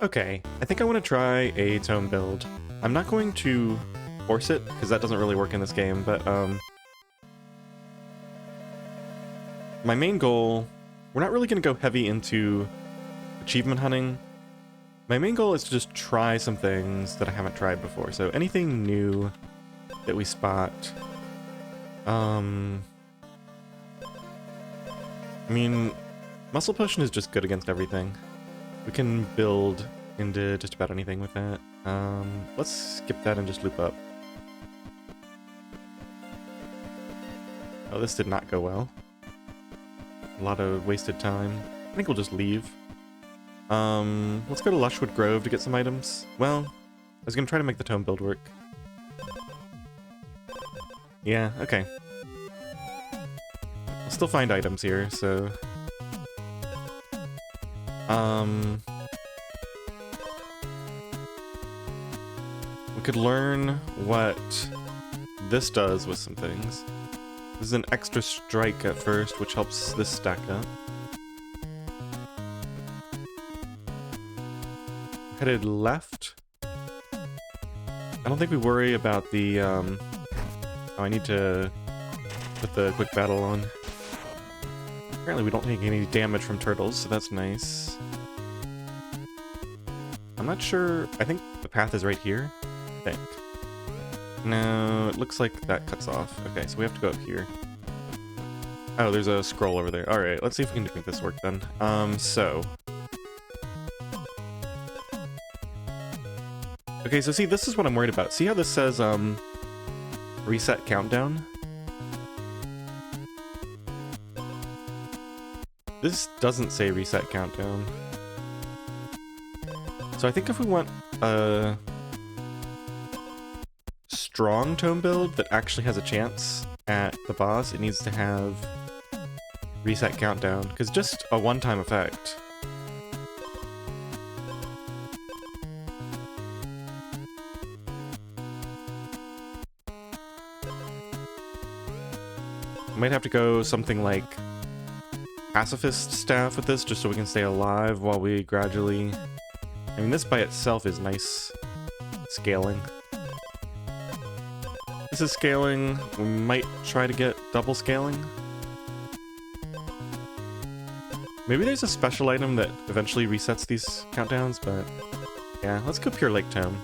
Okay, I think I want to try a tome build. I'm not going to force it, because that doesn't really work in this game, but my main goal, we're not really going to go heavy into achievement hunting. My main goal is to just try some things that I haven't tried before, so anything new that we spot. I mean, Muscle Potion is just good against everything. We can build into just about anything with that. Let's skip that and just loop up. Oh, this did not go well. A lot of wasted time. I think we'll just leave. Let's go to Lushwood Grove to get some items. Well, I was gonna try to make the tome build work. Yeah, okay. I'll still find items here, so... we could learn what this does with some things. This is an extra strike at first, which helps this stack up. Headed left. I don't think we worry about the, oh, I need to put the quick battle on. Apparently we don't take any damage from turtles, so that's nice. I'm not sure, I think the path is right here, I think. No, it looks like that cuts off. Okay, so we have to go up here. Oh, there's a scroll over there. Alright, let's see if we can make this work then. Okay, so see, this is what I'm worried about. See how this says, reset countdown? This doesn't say reset countdown. So I think if we want a strong tome build that actually has a chance at the boss, it needs to have reset countdown, because just a one-time effect. Might have to go something like pacifist staff with this, just so we can stay alive while we gradually... I mean, this by itself is nice scaling. This is scaling. We might try to get double scaling. Maybe there's a special item that eventually resets these countdowns, but yeah, let's go Pure Lake Tome.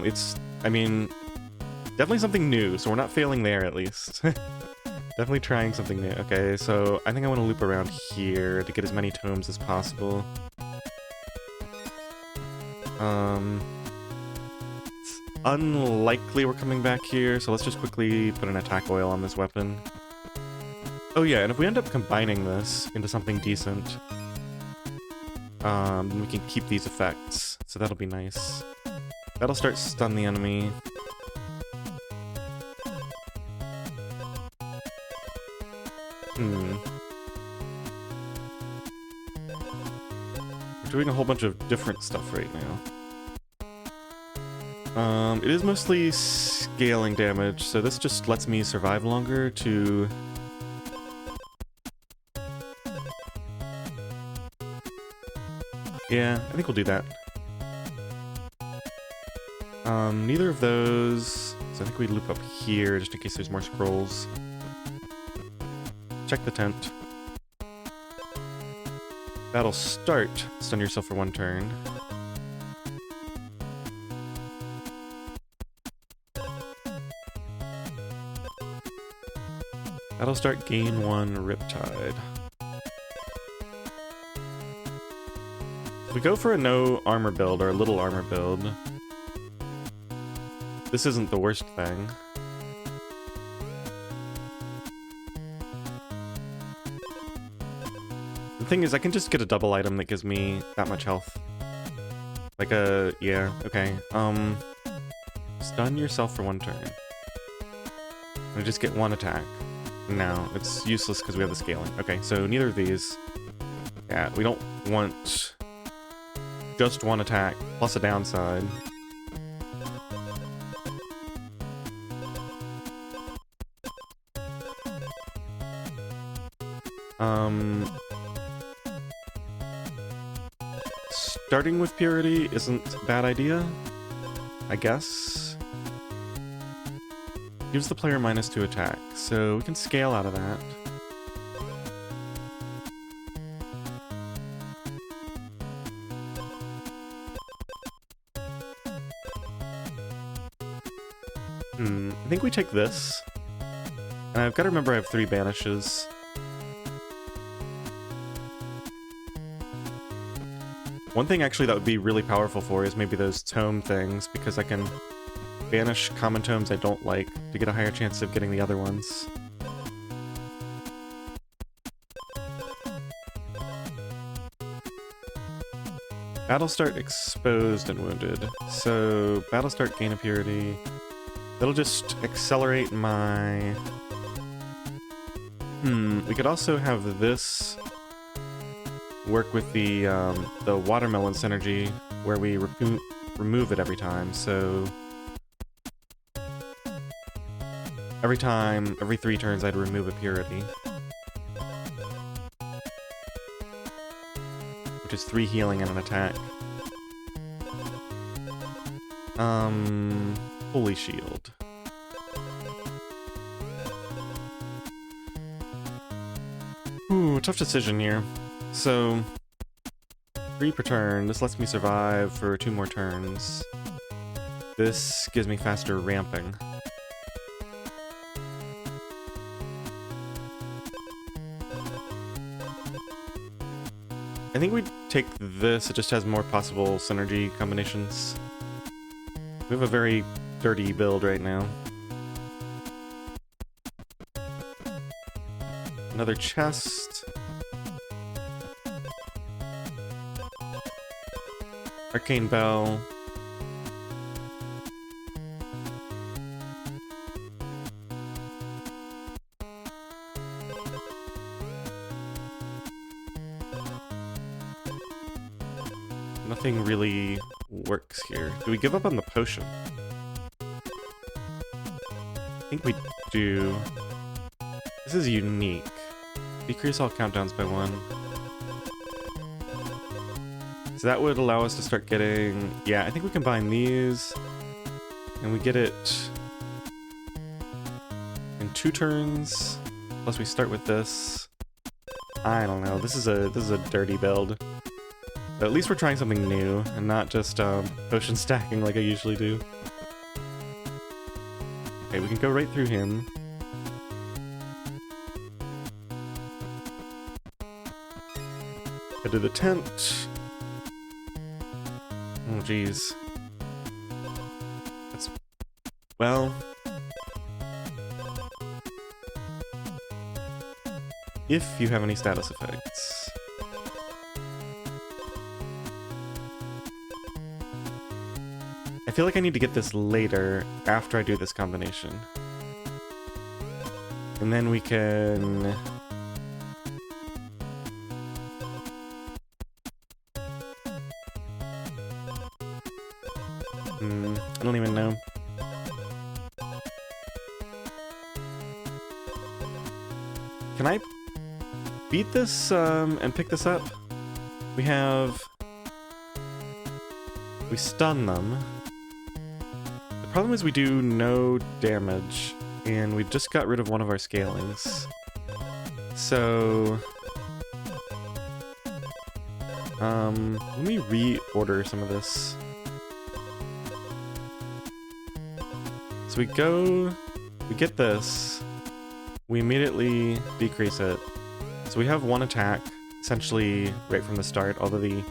It's, I mean, definitely something new, so we're not failing there at least. Definitely trying something new. Okay, so I think I want to loop around here to get as many tomes as possible. It's unlikely we're coming back here, so let's just quickly put an attack oil on this weapon. Oh yeah, and if we end up combining this into something decent, we can keep these effects, so that'll be nice. That'll start stun the enemy. We're doing a whole bunch of different stuff right now. It is mostly scaling damage, so this just lets me survive longer to... Yeah, I think we'll do that. Neither of those, so I think we loop up here just in case there's more scrolls. Check the tent. That'll start. Stun yourself for one turn. That'll start gain one Riptide. If we go for a no armor build or a little armor build, this isn't the worst thing. The thing is, I can just get a double item that gives me that much health. Like a... yeah, okay. Stun yourself for one turn. I just get one attack. No, it's useless because we have the scaling. Okay, so neither of these. Yeah, we don't want just one attack plus a downside. starting with Purity isn't a bad idea, I guess. Gives the player -2 attack, so we can scale out of that. I think we take this. And I've got to remember I have 3 banishes. One thing actually that would be really powerful for is maybe those tome things, because I can banish common tomes I don't like to get a higher chance of getting the other ones. Battle start exposed and wounded. So battle start gain a purity. That'll just accelerate my... we could also have this work with the watermelon synergy, where we remove it every time, so... every 3 turns I'd remove a purity. Which is 3 healing and an attack. Holy Shield. Ooh, tough decision here. So, 3 per turn. This lets me survive for 2 more turns. This gives me faster ramping. I think we'd take this, it just has more possible synergy combinations. We have a very dirty build right now. Another chest. Arcane Bell. Nothing really works here. Do we give up on the potion? I think we do. This is unique. Decrease all countdowns by 1. So that would allow us to start getting... yeah, I think we combine these. And we get it in 2 turns. Plus we start with this. I don't know. This is a dirty build. But at least we're trying something new, and not just potion stacking like I usually do. Okay, we can go right through him. Head to the tent. Oh, jeez. That's... well... if you have any status effects. I feel like I need to get this later, after I do this combination. And then we can... I don't even know. Can I beat this and pick this up? We stun them. The problem is we do no damage, and we just got rid of one of our scalings. So... let me reorder some of this. So we get this, we immediately decrease it. So we have 1 attack, essentially right from the start, although the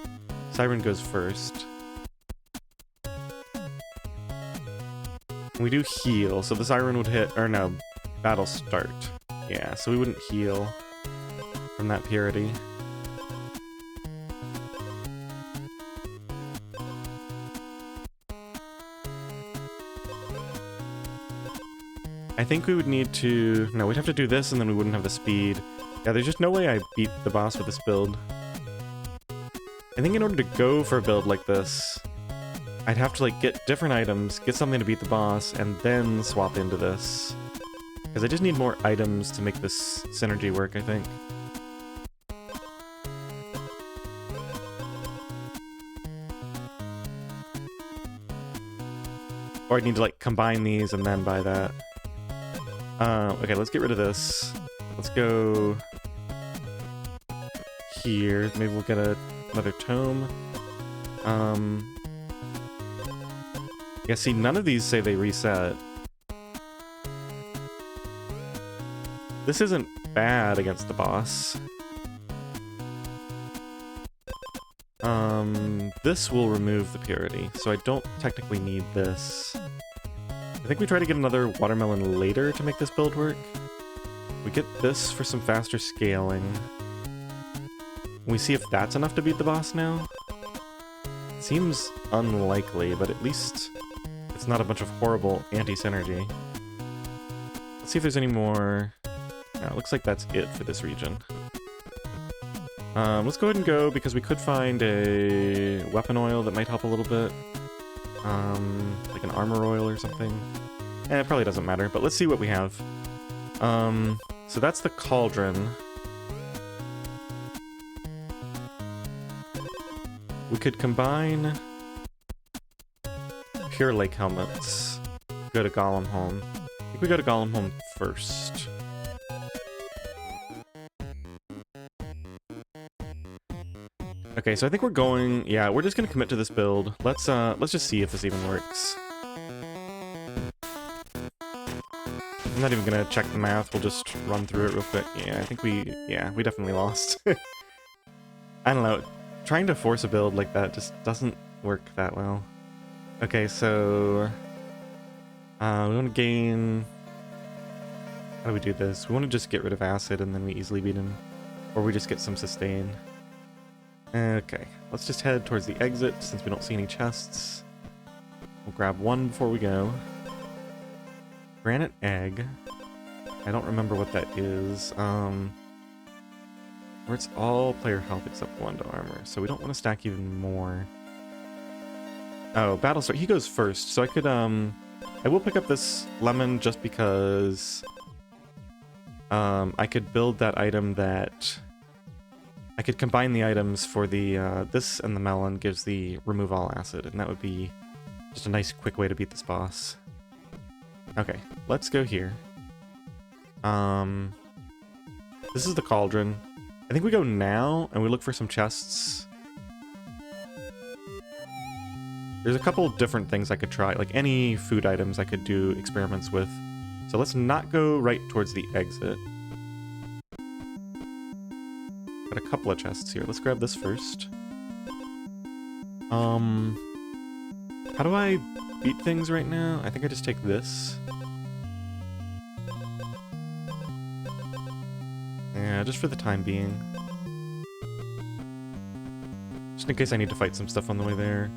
Siren goes first. We do heal, so the Siren would hit, or no, battle start. Yeah, so we wouldn't heal from that purity. I think we would need to... no, we'd have to do this and then we wouldn't have the speed. Yeah, there's just no way I beat the boss with this build. I think in order to go for a build like this, I'd have to like get different items, get something to beat the boss, and then swap into this. Because I just need more items to make this synergy work, I think. Or I'd need to, like, combine these and then buy that. Okay, let's get rid of this. Let's go here. Maybe we'll get another tome. Yeah, see, none of these say they reset. This isn't bad against the boss. This will remove the purity, so I don't technically need this. I think we try to get another watermelon later to make this build work. We get this for some faster scaling. We see if that's enough to beat the boss now. Seems unlikely, but at least it's not a bunch of horrible anti-synergy. Let's see if there's any more. No, it looks like that's it for this region. Let's go ahead and go, because we could find a weapon oil that might help a little bit. Like an armor oil or something. It probably doesn't matter, but let's see what we have. So that's the cauldron. We could combine Pure Lake helmets. Go to Golem Home. I think we go to Golem Home first. Okay, so I think we're going... Yeah, we're just gonna commit to this build. Let's just see if this even works. I'm not even gonna check the math, we'll just run through it real quick. Yeah, I think we definitely lost. I don't know, trying to force a build like that just doesn't work that well. Okay, so... we want to gain... How do we do this? We want to just get rid of acid and then we easily beat him. Or we just get some sustain. Okay, let's just head towards the exit since we don't see any chests. We'll grab one before we go. Granite egg. I don't remember what that is. Where it's all player health except 1 to armor, so we don't want to stack even more. Oh, Battlestar, he goes first, so I could, I will pick up this lemon just because I could build that item that... I could combine the items for the, this and the melon gives the remove all acid, and that would be just a nice quick way to beat this boss. Okay, let's go here. This is the cauldron. I think we go now, and we look for some chests. There's a couple different things I could try, like any food items I could do experiments with. So let's not go right towards the exit. Got a couple of chests here. Let's grab this first. How do I beat things right now? I think I just take this. Yeah, just for the time being. Just in case I need to fight some stuff on the way there.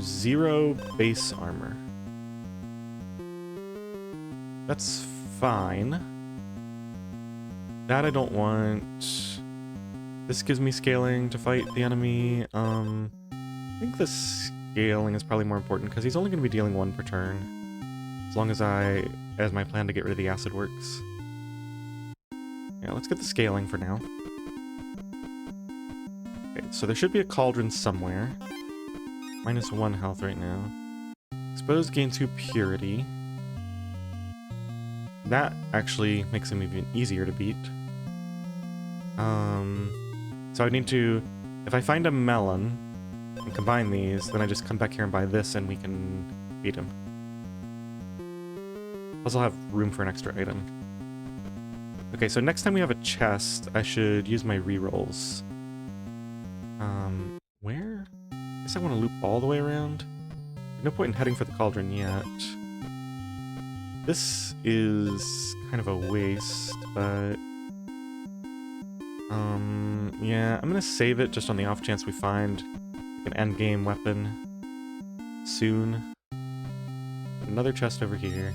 0 base armor. That's fine. That I don't want. This gives me scaling to fight the enemy. I think the scaling is probably more important because he's only going to be dealing 1 per turn. As long as my plan to get rid of the acid works. Yeah, let's get the scaling for now. Okay, so there should be a cauldron somewhere. -1 health right now. Exposed gains 2 purity. That actually makes him even easier to beat. So I need to... If I find a melon and combine these, then I just come back here and buy this and we can beat him. Plus I'll have room for an extra item. Okay, so next time we have a chest, I should use my rerolls. Where? I guess I want to loop all the way around. No point in heading for the cauldron yet. This is kind of a waste, but... yeah, I'm gonna save it just on the off chance we find an endgame weapon soon. Another chest over here.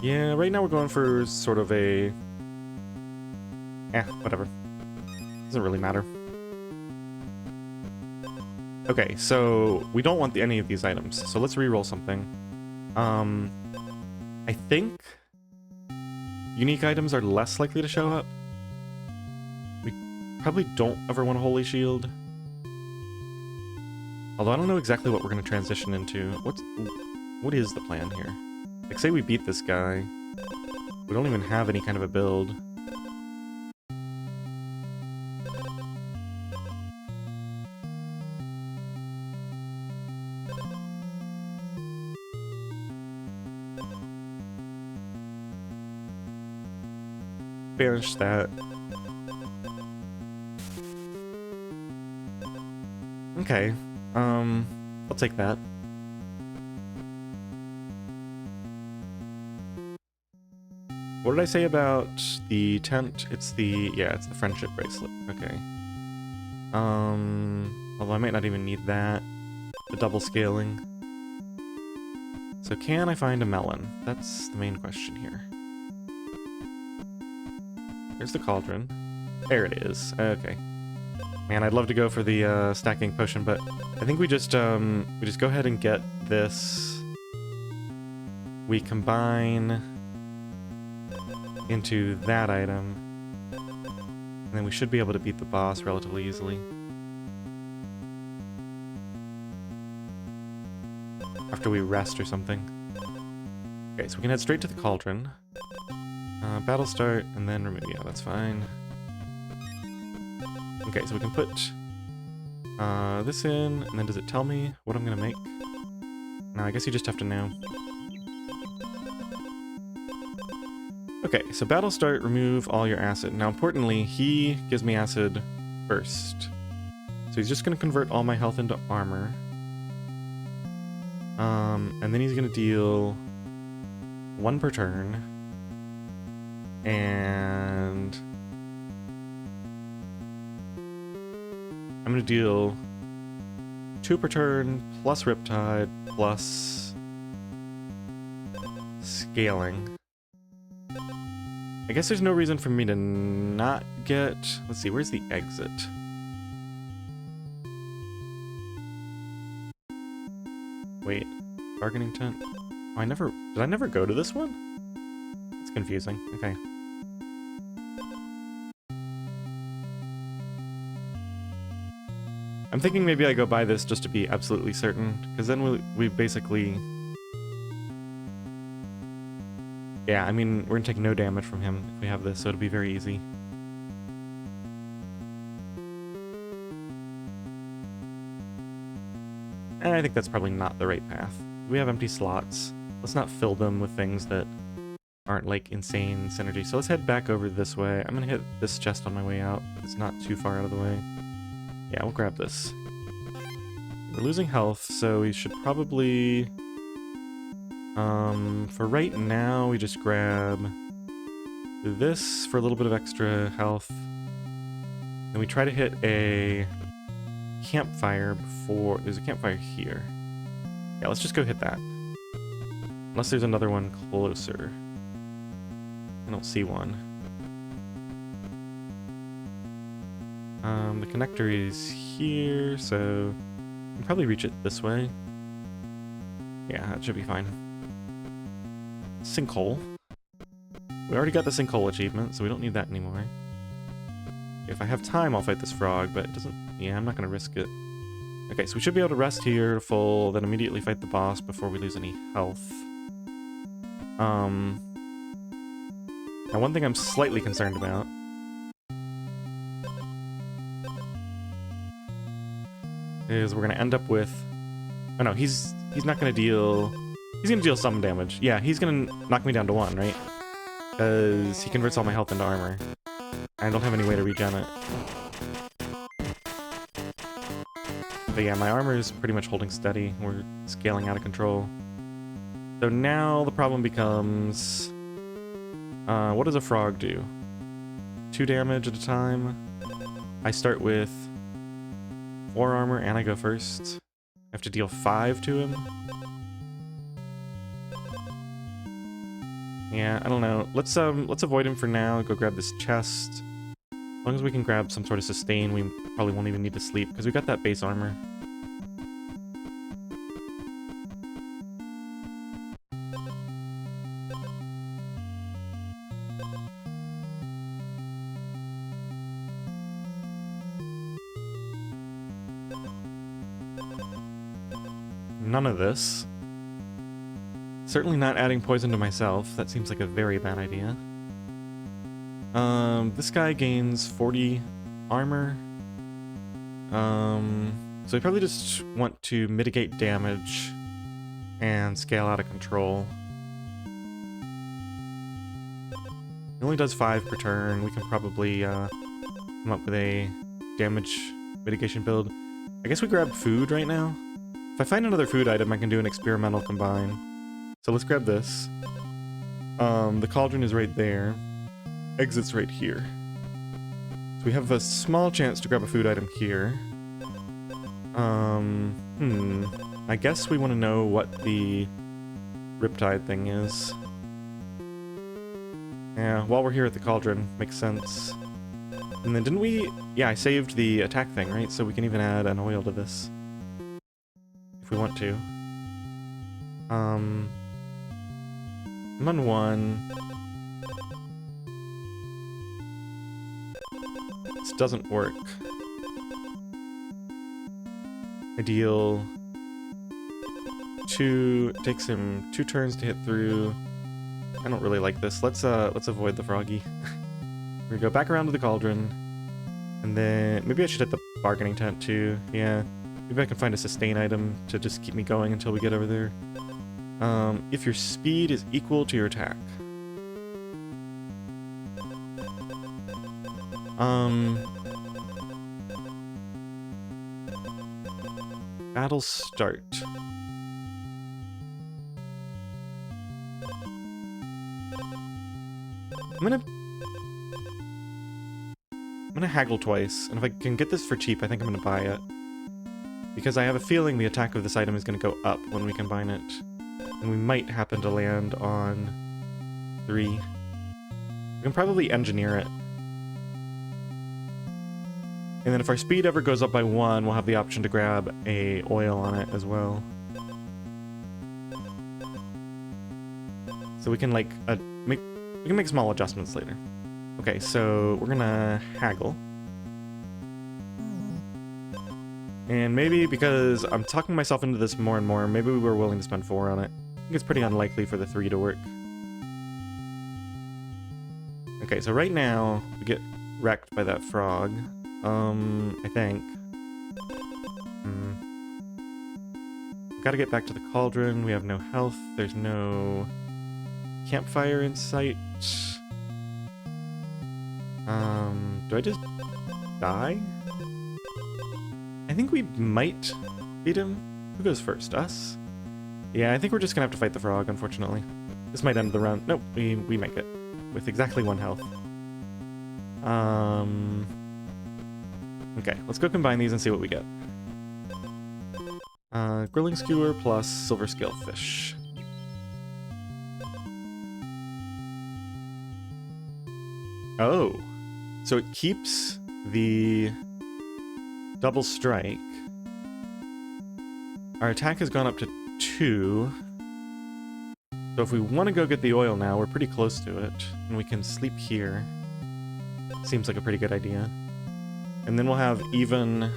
Yeah, right now we're going for sort of a... whatever. Doesn't really matter. Okay, so we don't want any of these items, so let's re-roll something. I think unique items are less likely to show up. probably don't ever want a Holy Shield. Although I don't know exactly what we're going to transition into. What is the plan here? Like, say we beat this guy. We don't even have any kind of a build. Banish that. Okay, I'll take that. What did I say about the tent? It's the friendship bracelet. Okay. Although I might not even need that. The double scaling. So can I find a melon? That's the main question here. There's the cauldron. There it is. Okay. Man, I'd love to go for the stacking potion, but I think we just go ahead and get this. We combine into that item, and then we should be able to beat the boss relatively easily. After we rest or something. Okay, so we can head straight to the cauldron. Battle start, and then remove. Yeah, that's fine. Okay, so we can put this in, and then does it tell me what I'm gonna make? No, I guess you just have to know. Okay, so battle start, remove all your acid. Now, importantly, he gives me acid first. So he's just gonna convert all my health into armor. And then he's gonna deal 1 per turn. And I'm gonna deal 2 per turn, plus Riptide, plus scaling. I guess there's no reason for me to not get... Let's see, where's the exit? Wait, bargaining tent? Oh, did I never go to this one? It's confusing, okay. I'm thinking maybe I go buy this just to be absolutely certain, because then we basically... Yeah, I mean, we're gonna take no damage from him if we have this, so it'll be very easy. And I think that's probably not the right path. We have empty slots. Let's not fill them with things that aren't, like, insane synergy. So let's head back over this way. I'm gonna hit this chest on my way out. It's not too far out of the way. Yeah, we'll grab this. We're losing health, so we should probably... for right now, we just grab this for a little bit of extra health. And we try to hit a campfire before... There's a campfire here. Yeah, let's just go hit that. Unless there's another one closer. I don't see one. The connector is here, so we can probably reach it this way. Yeah, that should be fine. Sinkhole. We already got the sinkhole achievement, so we don't need that anymore. If I have time, I'll fight this frog, but it doesn't... Yeah, I'm not going to risk it. Okay, so we should be able to rest here full, then immediately fight the boss before we lose any health. Now one thing I'm slightly concerned about is we're going to end up with... Oh no, he's not going to deal... He's going to deal some damage. Yeah, he's going to knock me down to 1, right? Because he converts all my health into armor. I don't have any way to regen it. But yeah, my armor is pretty much holding steady. We're scaling out of control. So now the problem becomes... what does a frog do? 2 damage at a time. I start with 4 armor and I go first. I have to deal 5 to him. Yeah, I don't know. Let's avoid him for now. Go grab this chest. As long as we can grab some sort of sustain, we probably won't even need to sleep because we got that base armor. none of this. Certainly not adding poison to myself. That seems like a very bad idea. This guy gains 40 armor. So we probably just want to mitigate damage and scale out of control. It only does 5 per turn. We can probably come up with a damage mitigation build. I guess we grab food right now. If I find another food item, I can do an experimental combine. So let's grab this. The cauldron is right there. Exit's right here. So we have a small chance to grab a food item here. I guess we want to know what the riptide thing is. Yeah, while we're here at the cauldron, makes sense. And then didn't we... Yeah, I saved the attack thing, right? So we can even add an oil to this. If we want to. I'm on 1. This doesn't work. I deal 2... It takes him 2 turns to hit through. I don't really like this. Let's avoid the froggy. We go back around to the cauldron. And then... Maybe I should hit the bargaining tent too. Yeah. Maybe I can find a sustain item to just keep me going until we get over there. If your speed is equal to your attack. Battle start. I'm gonna haggle twice, and if I can get this for cheap, I think I'm gonna buy it. Because I have a feeling the attack of this item is gonna go up when we combine it. And we might happen to land on 3. We can probably engineer it. And then if our speed ever goes up by 1, we'll have the option to grab a oil on it as well. So we can like we can make small adjustments later. Okay, so we're gonna haggle. And maybe because I'm talking myself into this more and more, maybe we were willing to spend 4 on it. I think it's pretty unlikely for the 3 to work. Okay, so right now we get wrecked by that frog. I think. Gotta get back to the cauldron. We have no health. There's no campfire in sight. Do I just die? I think we might beat him. Who goes first? Us? Yeah, I think we're just gonna have to fight the frog, unfortunately. This might end the round. Nope, we make it. With exactly 1 health. Okay, let's go combine these and see what we get. Grilling skewer plus silver scale fish. Oh, so it keeps the double strike. Our attack has gone up to 2. So if we want to go get the oil now, we're pretty close to it. And we can sleep here. Seems like a pretty good idea. And then we'll have even...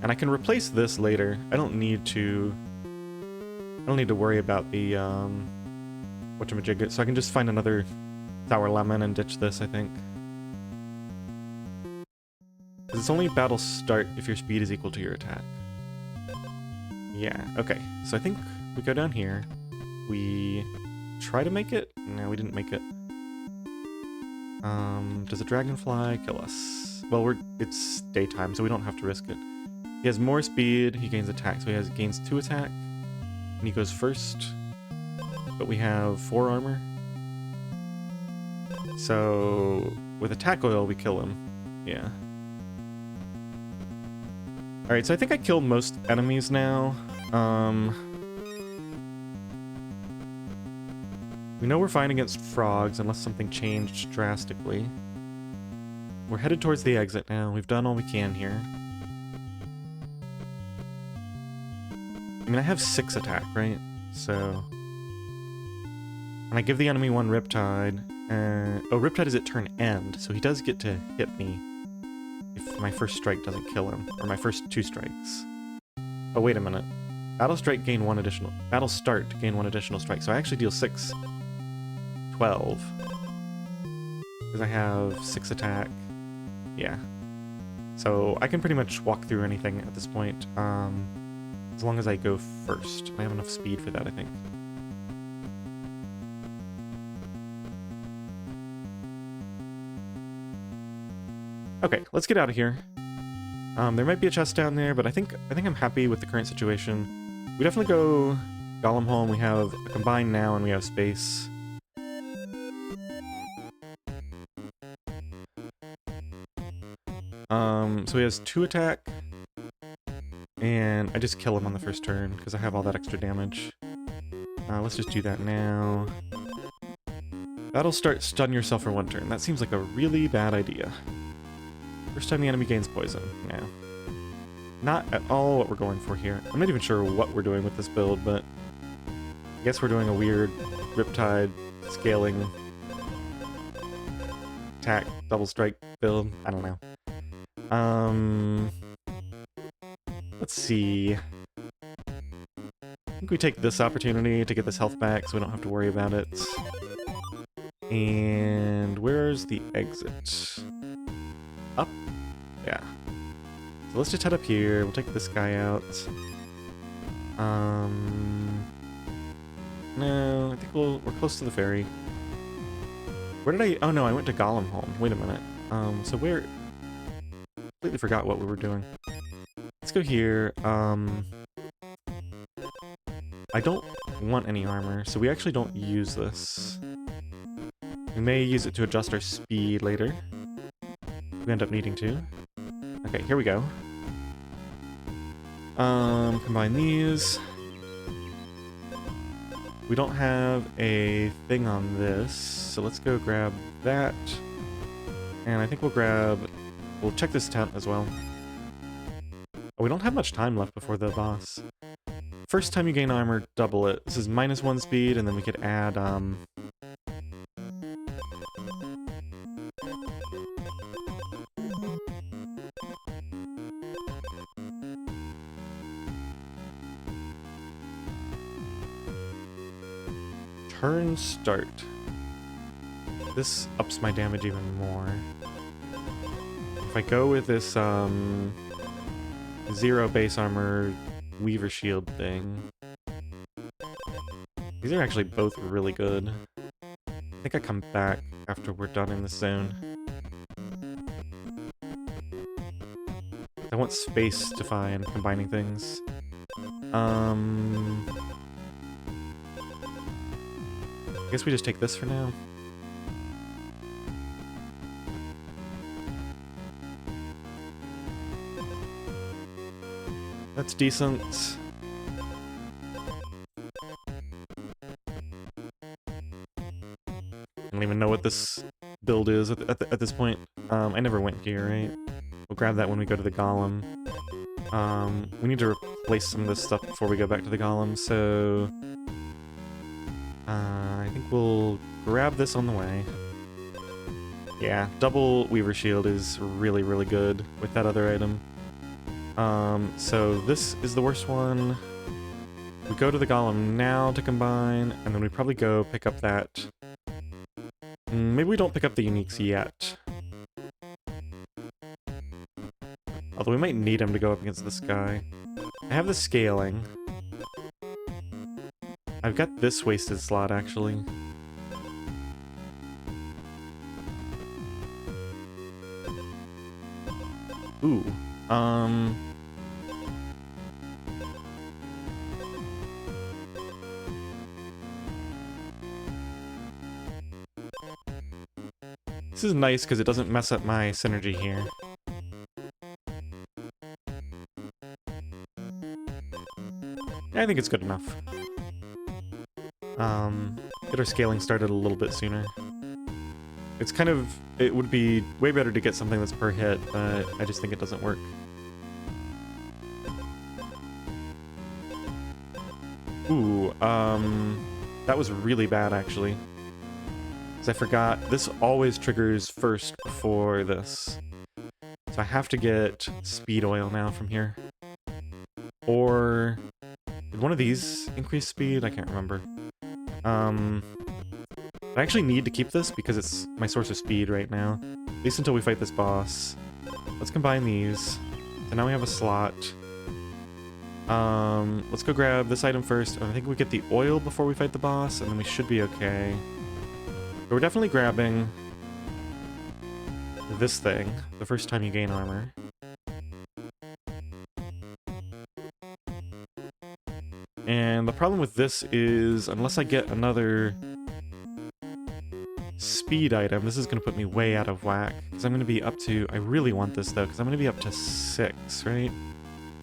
And I can replace this later. I don't need to worry about the, whatchamajigget, so I can just find another sour lemon and ditch this, I think. Because it's only battle start if your speed is equal to your attack. Yeah, okay. So I think we go down here. We try to make it? No, we didn't make it. Does a dragonfly kill us? Well, it's daytime, so we don't have to risk it. He has more speed, he gains attack, so he gains 2 attack. And he goes first. But we have 4 armor. So with attack oil, we kill him. Yeah. Alright, so I think I killed most enemies now. We know we're fine against frogs unless something changed drastically. We're headed towards the exit now. We've done all we can here. I mean, I have 6 attack, right? So... And I give the enemy 1 Riptide. Oh, Riptide is at turn end, so he does get to hit me if my first strike doesn't kill him, or my first 2 strikes. Oh, wait a minute. Battle start, gain 1 additional... Battle start, gain 1 additional strike. So I actually deal 6... 12. Because I have 6 attack. Yeah. So I can pretty much walk through anything at this point, as long as I go first. I have enough speed for that, I think. Okay, let's get out of here. There might be a chest down there, but I think I'm happy with the current situation. We definitely go Golem home. We have a combine now, and we have space. So he has 2 attack, and I just kill him on the first turn because I have all that extra damage. Let's just do that now. Battle start, stun yourself for 1 turn. That seems like a really bad idea. First time the enemy gains poison. No. Not at all what we're going for here. I'm not even sure what we're doing with this build, but I guess we're doing a weird Riptide scaling attack double strike build. I don't know. Let's see. I think we take this opportunity to get this health back so we don't have to worry about it. And where's the exit? Up? Yeah. So let's just head up here. We'll take this guy out. No, I think we're close to the ferry. Where did I... Oh no, I went to Golem home. Wait a minute. So where... Completely forgot what we were doing. Let's go here. I don't want any armor, so we actually don't use this. We may use it to adjust our speed later. We end up needing to. Okay, here we go. Combine these. We don't have a thing on this, so let's go grab that. And I think we'll check this tent as well. Oh, we don't have much time left before the boss. First time you gain armor, double it. This is -1 speed, and then we could add, turn start. This ups my damage even more. If I go with this, 0 base armor Weaver Shield thing. These are actually both really good. I think I come back after we're done in this zone. I want space to find combining things. I guess we just take this for now. That's decent. I don't even know what this build is at this point. I never went here, right? We'll grab that when we go to the Golem. We need to replace some of this stuff before we go back to the Golem, so... I think we'll grab this on the way. Yeah, double Weaver Shield is really, really good with that other item. So this is the worst one. We go to the Golem now to combine, and then we probably go pick up that... Maybe we don't pick up the uniques yet. Although we might need him to go up against this guy. I have the scaling. I've got this wasted slot, actually. Ooh. This is nice because it doesn't mess up my synergy here. I think it's good enough. Get our scaling started a little bit sooner. It's kind of... It would be way better to get something that's per hit, but I just think it doesn't work. Ooh, that was really bad, actually. Because I forgot, this always triggers first before this. So So I have to get speed oil now from here. Or did one of these increase speed? I can't remember. I actually need to keep this because it's my source of speed right now. At least until we fight this boss. Let's combine these. So now we have a slot. Let's go grab this item first. I think we get the oil before we fight the boss, and then we should be okay. But we're definitely grabbing this thing the first time you gain armor. And the problem with this is, unless I get another speed item, this is going to put me way out of whack. Because I'm going to be up to... I really want this, though, because I'm going to be up to 6, right?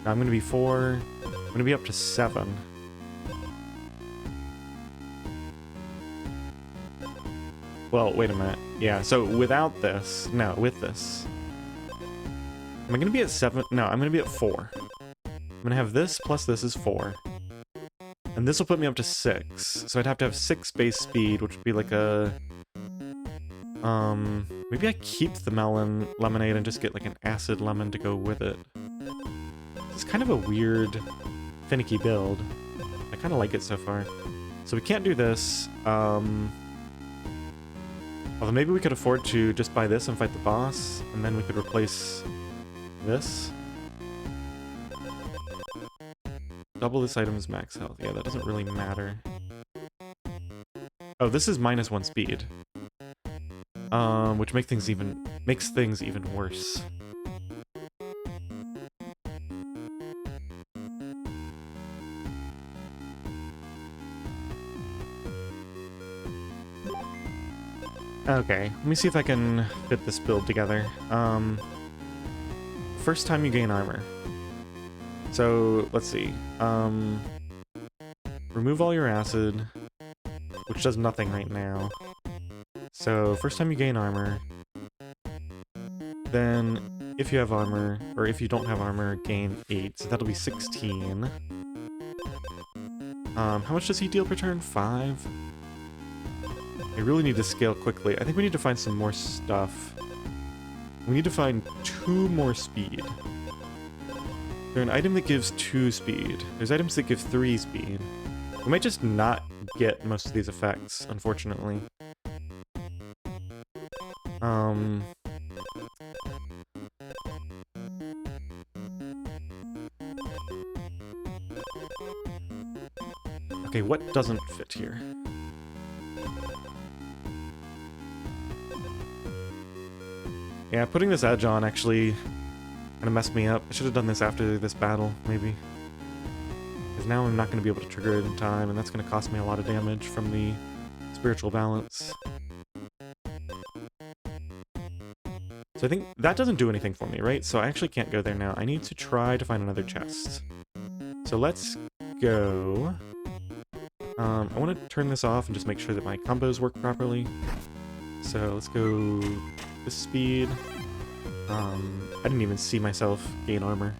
Now I'm going to be 4. I'm going to be up to 7. Well, wait a minute. Yeah, so without this... No, with this. Am I going to be at 7? No, I'm going to be at 4. I'm going to have this plus this is 4. And this will put me up to 6. So I'd have to have 6 base speed, which would be like a... maybe I keep the melon lemonade and just get like an acid lemon to go with it. It's kind of a weird, finicky build. I kind of like it so far. So we can't do this. Although maybe we could afford to just buy this and fight the boss, and then we could replace this. Double this item's max health. Yeah, that doesn't really matter. Oh, this is -1 speed. Which makes things even worse. Okay, let me see if I can fit this build together. First time you gain armor. So, let's see. Remove all your acid, which does nothing right now. So, first time you gain armor. Then, if you have armor, or if you don't have armor, gain 8. So that'll be 16. How much does he deal per turn? 5? I really need to scale quickly. I think we need to find some more stuff. We need to find 2 more speed. There's an item that gives 2 speed. There's items that give 3 speed. We might just not get most of these effects, unfortunately. Okay, what doesn't fit here? Yeah, putting this edge on actually kind of messed me up. I should have done this after this battle, maybe. Because now I'm not going to be able to trigger it in time, and that's going to cost me a lot of damage from the spiritual balance. So I think that doesn't do anything for me, right? So I actually can't go there now. I need to try to find another chest. So let's go... I want to turn this off and just make sure that my combos work properly. So let's go this speed. I didn't even see myself gain armor.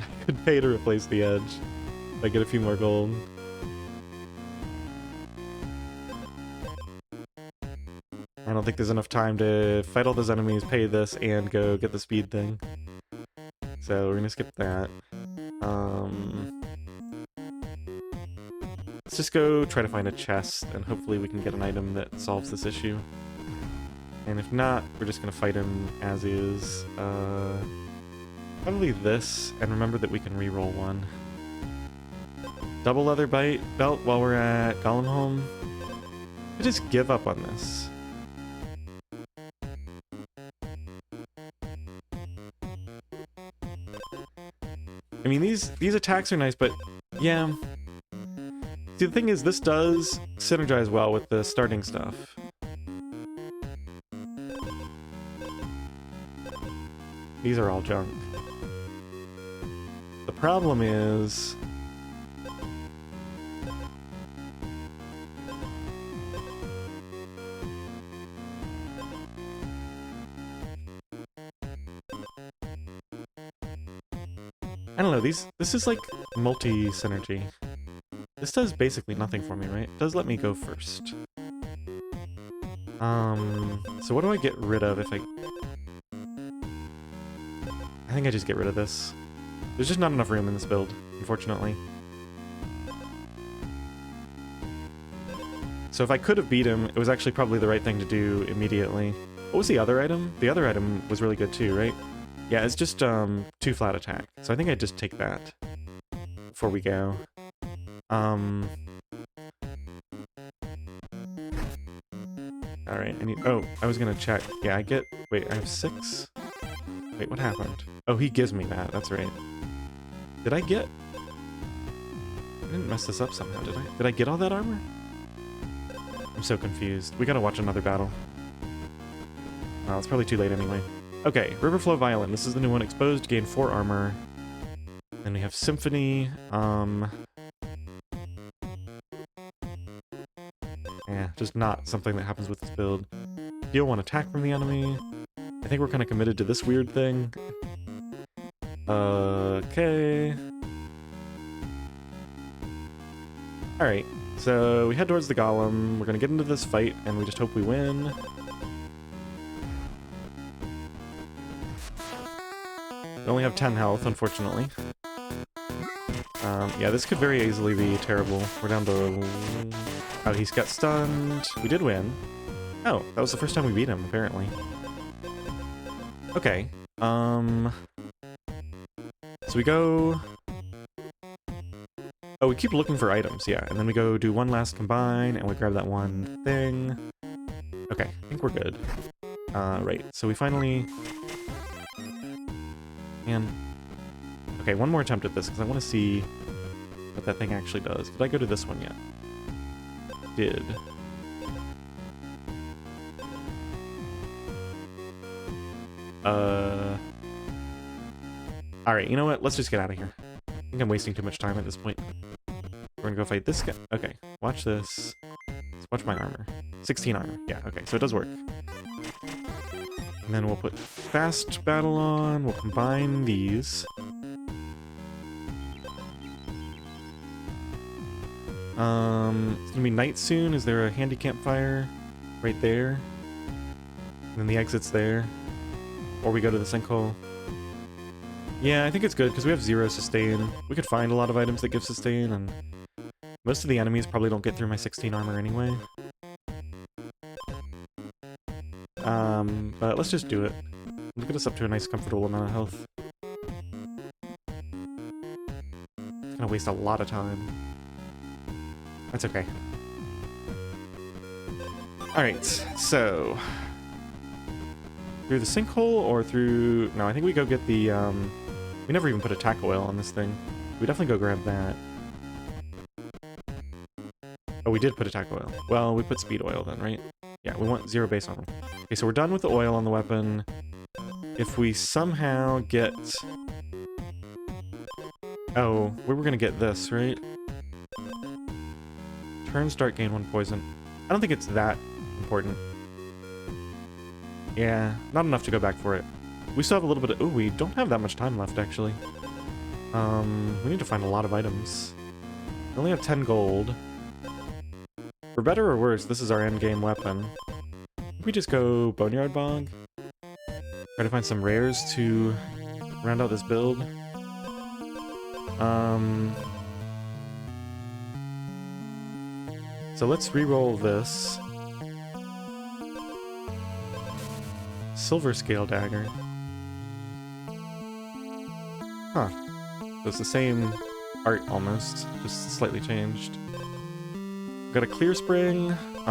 I could pay to replace the edge. I get a few more gold. I don't think there's enough time to fight all those enemies, pay this, and go get the speed thing. So we're gonna skip that. Let's just go try to find a chest, and hopefully we can get an item that solves this issue. And if not, we're just gonna fight him as is. Probably this, and remember that we can reroll one. Double leather belt while we're at Golemholm. I just give up on this. I mean, these attacks are nice, but yeah. See, the thing is, this does synergize well with the starting stuff. These are all junk. The problem is... I don't know, this is like multi-synergy. This does basically nothing for me, right? It does let me go first. So what do I get rid of if I... I think I just get rid of this. There's just not enough room in this build, unfortunately. So if I could have beat him, it was actually probably the right thing to do immediately. What was the other item? The other item was really good too, right? Yeah, it's just 2 flat attack. So I think I'd just take that before we go. Alright, I need... Oh, I was gonna check. Yeah, I get... Wait, I have 6? Wait, what happened? Oh, he gives me that. That's right. Did I get... I didn't mess this up somehow, did I? Did I get all that armor? I'm so confused. We gotta watch another battle. Well, it's probably too late anyway. Okay, Riverflow Violin. This is the new one. Exposed, gain 4 armor. Then we have Symphony. Yeah, just not something that happens with this build. Deal 1 attack from the enemy. I think we're kind of committed to this weird thing. Okay. Alright, so we head towards the golem. We're gonna get into this fight, and we just hope we win. We only have 10 health, unfortunately. Yeah, this could very easily be terrible. We're down to... Oh, he's got stunned. We did win. Oh, that was the first time we beat him, apparently. Okay. So we go... Oh, we keep looking for items, yeah. And then we go do one last combine, and we grab that one thing. Okay, I think we're good. Right, so we finally... Man. Okay, one more attempt at this, because I want to see what that thing actually does. Did I go to this one yet? Did. Alright, you know what? Let's just get out of here. I think I'm wasting too much time at this point. We're gonna go fight this guy. Okay, watch this. Let's watch my armor. 16 armor. Yeah, okay, so it does work. And then we'll put fast battle on. We'll combine these. It's gonna be night soon. Is there a handy campfire right there? And then the exit's there. Or we go to the sinkhole. Yeah, I think it's good because we have 0 sustain. We could find a lot of items that give sustain, and most of the enemies probably don't get through my 16 armor anyway. But let's just do it. We'll get us up to a nice comfortable amount of health. It's gonna waste a lot of time. That's okay. Alright, so... Through the sinkhole or through... No, I think we go get the, We never even put attack oil on this thing. We definitely go grab that. Oh, we did put attack oil. Well, we put speed oil then, right? Yeah, we want 0 base armor. Okay, so we're done with the oil on the weapon. If we somehow get... Oh, we were gonna get this, right? Turn start gain 1 poison. I don't think it's that important. Yeah, not enough to go back for it. We still have a little bit of... Ooh, we don't have that much time left, actually. We need to find a lot of items. We only have 10 gold. For better or worse, this is our endgame weapon. We just go Boneyard Bog. Try to find some rares to round out this build. So let's re-roll this. Silver Scale Dagger. Huh. So it's the same art almost, just slightly changed. Got a Clear Spring. I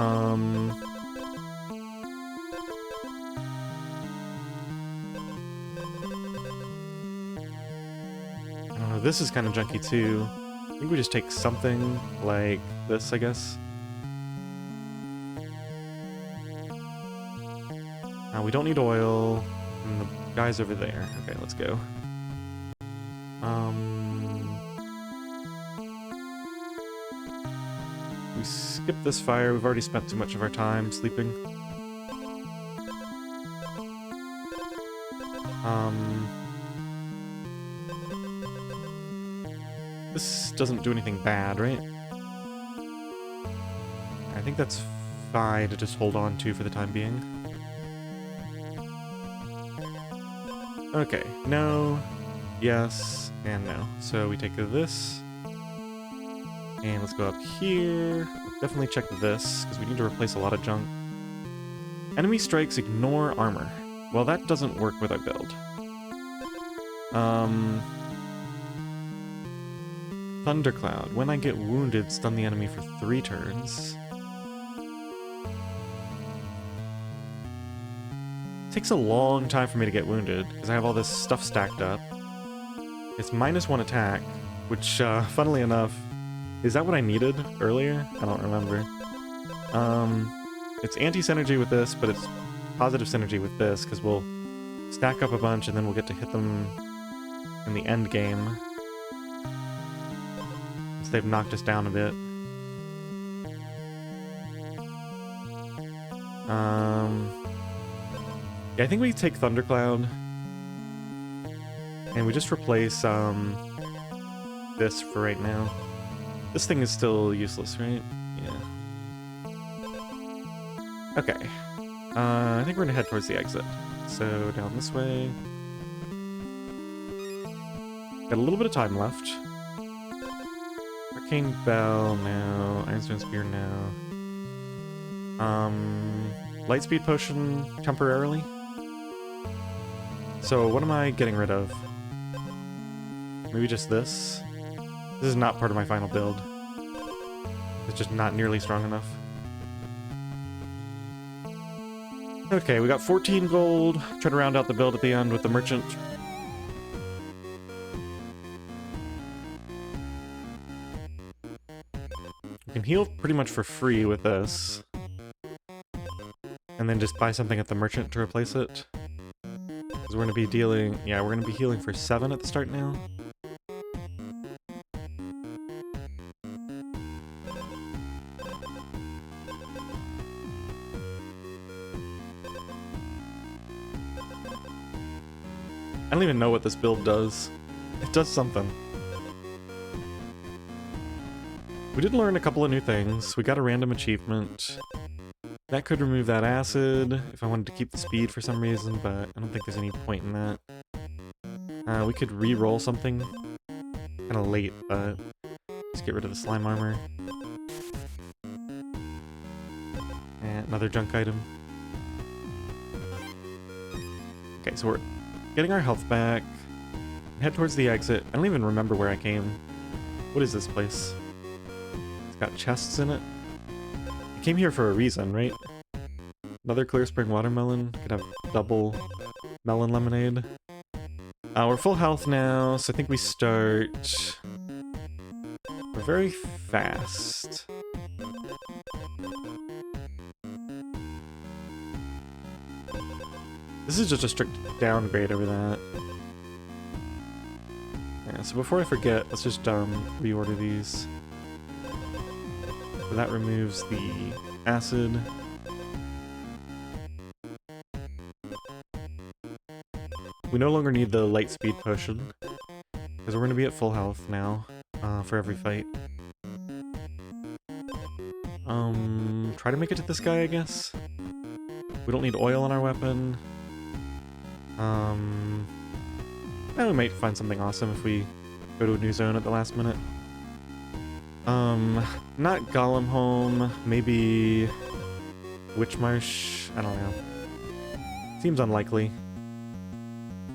don't know, this is kind of junky too. I think we just take something like this, I guess. We don't need oil, and the guy's over there. Okay, let's go. We skip this fire. We've already spent too much of our time sleeping. This doesn't do anything bad, right? I think that's fine to just hold on to for the time being. Okay, no, yes, and no. So we take this, and let's go up here. Definitely check this, because we need to replace a lot of junk. Enemy strikes ignore armor. Well, that doesn't work with our build. Thundercloud. When I get wounded, stun the enemy for 3 turns. Takes a long time for me to get wounded, because I have all this stuff stacked up. It's -1 attack, which, funnily enough, is that what I needed earlier? I don't remember. It's anti-synergy with this, but it's positive synergy with this, because we'll stack up a bunch and then we'll get to hit them in the end game. Since they've knocked us down a bit. Yeah, I think we take Thundercloud. And we just replace, this for right now. This thing is still useless, right? Yeah. Okay. I think we're gonna head towards the exit. So, down this way. Got a little bit of time left. Arcane Bell, no. Ironstone Spear, no. Lightspeed Potion, temporarily. So, what am I getting rid of? Maybe just this? This is not part of my final build. It's just not nearly strong enough. Okay, we got 14 gold. Try to round out the build at the end with the merchant. You can heal pretty much for free with this. And then just buy something at the merchant to replace it. Because we're going to be dealing... Yeah, we're going to be healing for 7 at the start now. I don't even know what this build does. It does something. We did learn a couple of new things. We got a random achievement. That could remove that acid if I wanted to keep the speed for some reason, but I don't think there's any point in that. We could re-roll something. Kinda late, but just get rid of the slime armor. And another junk item. Okay, so we're getting our health back. Head towards the exit. I don't even remember where I came. What is this place? It's got chests in it. I came here for a reason, right? Another Clear Spring Watermelon. Could have double melon lemonade. We're full health now, so I think we start... We're very fast. This is just a strict downgrade over that. Yeah, so before I forget, let's just reorder these. So that removes the acid. We no longer need the light speed potion, because we're going to be at full health now for every fight. Try to make it to this guy, I guess. We don't need oil on our weapon. We might find something awesome if we go to a new zone at the last minute. Not Golem Home, maybe Witch Marsh, I don't know. Seems unlikely.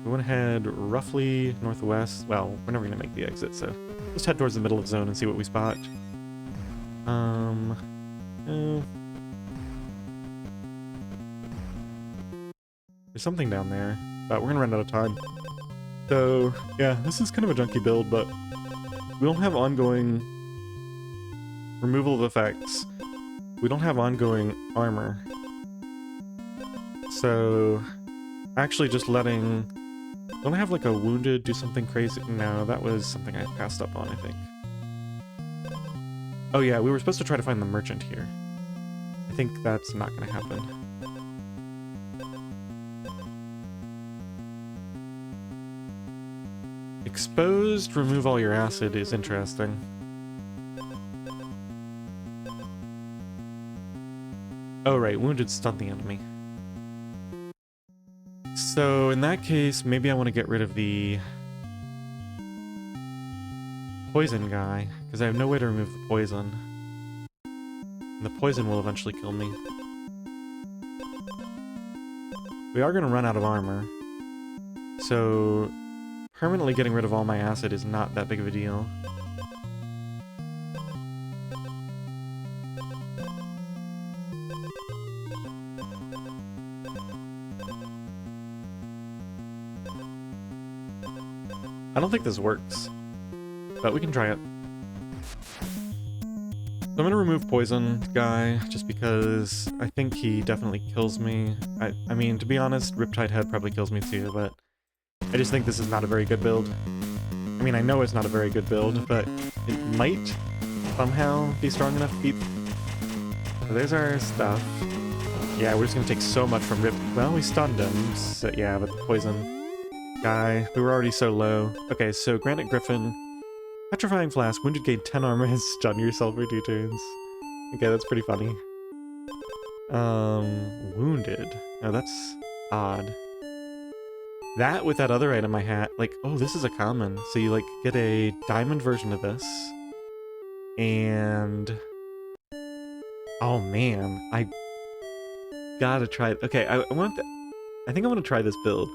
We went ahead roughly northwest. Well, we're never gonna make the exit, so let's head towards the middle of the zone and see what we spot. There's something down there, but we're gonna run out of time. So, yeah, this is kind of a junky build, but we don't have ongoing removal of effects. We don't have ongoing armor. So, actually just letting... Don't I have like a wounded do something crazy? No, that was something I passed up on, I think. Oh yeah, we were supposed to try to find the merchant here. I think that's not gonna happen. Exposed, remove all your acid is interesting. Oh right, wounded stun the enemy. So in that case, maybe I want to get rid of the poison guy, because I have no way to remove the poison. And the poison will eventually kill me. We are going to run out of armor. So permanently getting rid of all my acid is not that big of a deal. I don't think this works, but we can try it. So I'm gonna remove Poison Guy, just because I think he definitely kills me. I mean, to be honest, Riptide Head probably kills me too, but I just think this is not a very good build. I mean, I know it's not a very good build, but it might somehow be strong enough to beat... So there's our stuff. Yeah, we're just gonna take so much from Rip... Well, we stunned him, so yeah, but the Poison Guy, we were already so low. Okay, so Granite Griffin... Petrifying Flask, wounded gain 10 armor and stun yourself for 2 turns. Okay, that's pretty funny. Wounded. Oh, that's odd. That with that other item I had, like, oh, this is a common. So you, like, get a diamond version of this. And... oh, man. I gotta try... Okay, I think I want to try this build.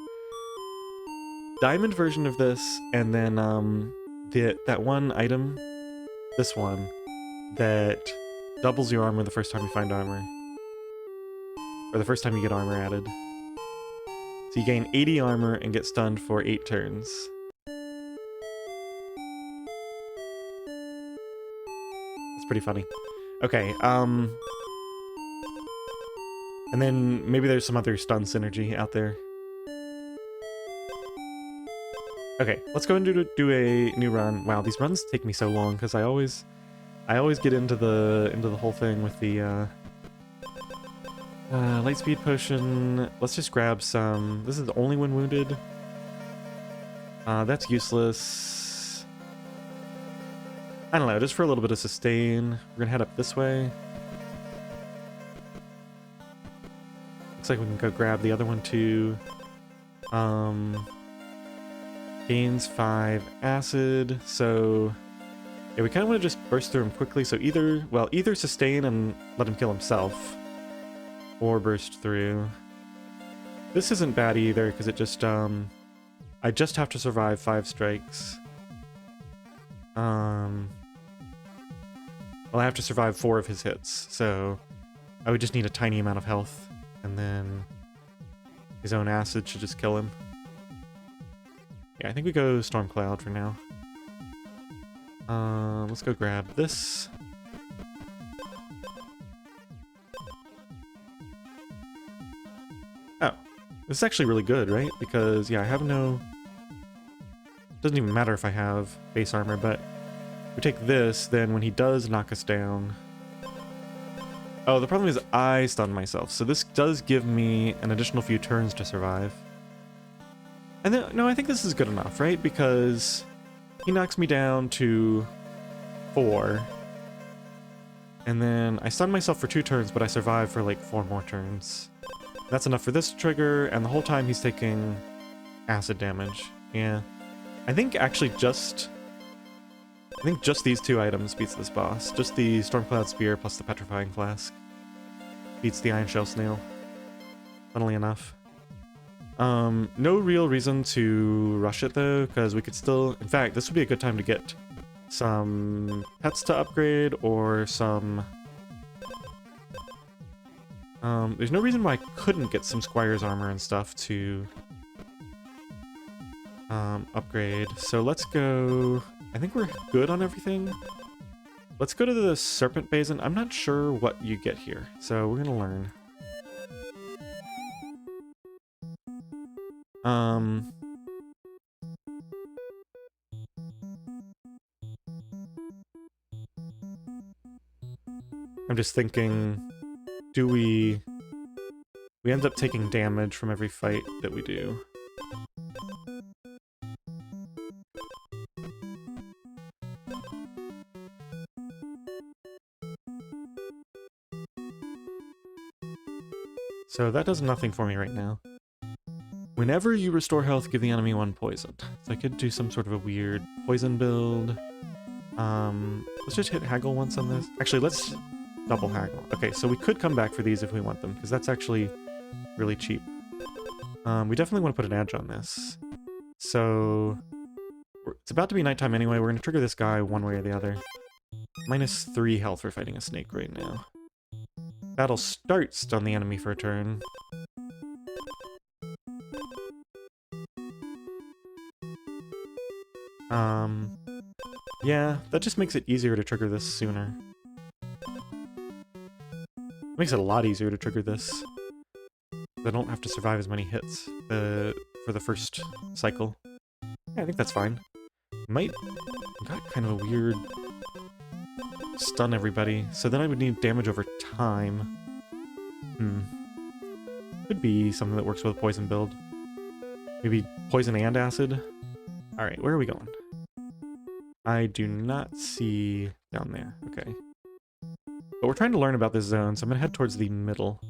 Diamond version of this, and then, that one item, this one, that doubles your armor the first time you find armor. Or the first time you get armor added. So you gain 80 armor and get stunned for 8 turns. That's pretty funny. Okay, and then maybe there's some other stun synergy out there. Okay, let's go and do a new run. Wow, these runs take me so long because I always get into the whole thing with the light speed potion. Let's just grab some. This is only when wounded. That's useless. I don't know, just for a little bit of sustain. We're gonna head up this way. Looks like we can go grab the other one too. Gains 5 acid, so yeah, we kind of want to just burst through him quickly. So either sustain and let him kill himself, or burst through. This isn't bad either because it just I just have to survive 5 strikes. Well, I have to survive 4 of his hits, so I would just need a tiny amount of health, and then his own acid should just kill him. Yeah, I think we go Stormcloud for now. Let's go grab this. Oh, this is actually really good, right? Because, yeah, I have no... Doesn't even matter if I have base armor, but if we take this, then when he does knock us down... Oh, the problem is I stun myself, so this does give me an additional few turns to survive. And then, no, I think this is good enough, right? Because he knocks me down to 4. And then I stun myself for 2 turns, but I survive for like 4 more turns. That's enough for this trigger, and the whole time he's taking acid damage. Yeah. I think actually just these 2 items beats this boss. Just the Stormcloud Spear plus the Petrifying Flask beats the Iron Shell Snail. Funnily enough. No real reason to rush it though, because we could still... In fact, this would be a good time to get some pets to upgrade, or some... there's no reason why I couldn't get some Squire's armor and stuff to upgrade. So let's go... I think we're good on everything. Let's go to the Serpent Basin. I'm not sure what you get here, so we're gonna learn. I'm just thinking, do we end up taking damage from every fight that we do. So that does nothing for me right now. We Whenever you restore health, give the enemy 1 poison. So I could do some sort of a weird poison build. Let's just hit haggle once on this. Actually, let's double haggle. Okay, so we could come back for these if we want them, because that's actually really cheap. We definitely want to put an edge on this. So it's about to be nighttime anyway. We're going to trigger this guy one way or the other. -3 health for fighting a snake right now. Battle starts, stun the enemy for a turn. Yeah, that just makes it easier to trigger this sooner. Makes it a lot easier to trigger this. I don't have to survive as many hits for the first cycle. Yeah, I think that's fine. Got kind of a weird stun everybody, so then I would need damage over time. Could be something that works with a poison build. Maybe poison and acid? Alright, where are we going? I do not see down there. Okay. But we're trying to learn about this zone, so I'm going to head towards the middle.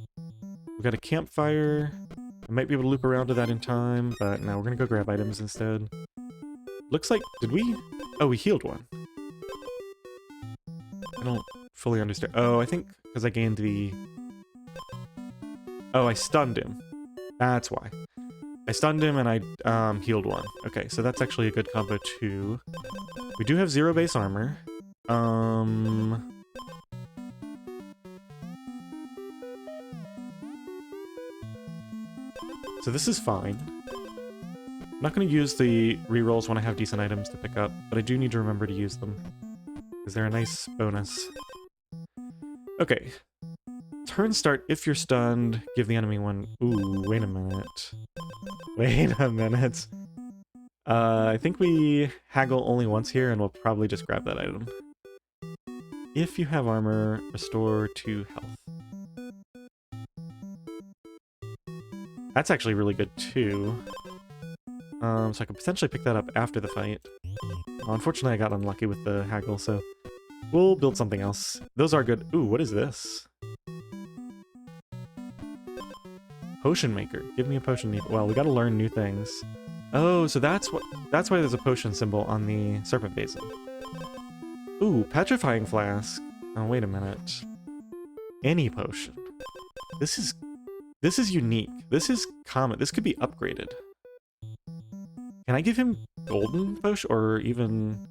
We've got a campfire. I might be able to loop around to that in time, but no, we're going to go grab items instead. Looks like... Did we? Oh, we healed one. I don't fully understand. Oh, I think because I gained the... Oh, I stunned him. That's why. I stunned him and I healed one. Okay, so that's actually a good combo too. We do have 0 base armor. So this is fine. I'm not going to use the rerolls when I have decent items to pick up, but I do need to remember to use them, because they're a nice bonus. Okay. Turn start, if you're stunned, give the enemy 1... Ooh, wait a minute. Wait a minute. I think we haggle only once here, and we'll probably just grab that item. If you have armor, restore 2 health. That's actually really good, too. So I could potentially pick that up after the fight. Unfortunately, I got unlucky with the haggle, so we'll build something else. Those are good. Ooh, what is this? Potion maker. Give me a potion. Well, we gotta learn new things. Oh, so that's why there's a potion symbol on the serpent basin. Ooh, petrifying flask. Oh, wait a minute. Any potion. This is unique. This is common. This could be upgraded. Can I give him golden potion or even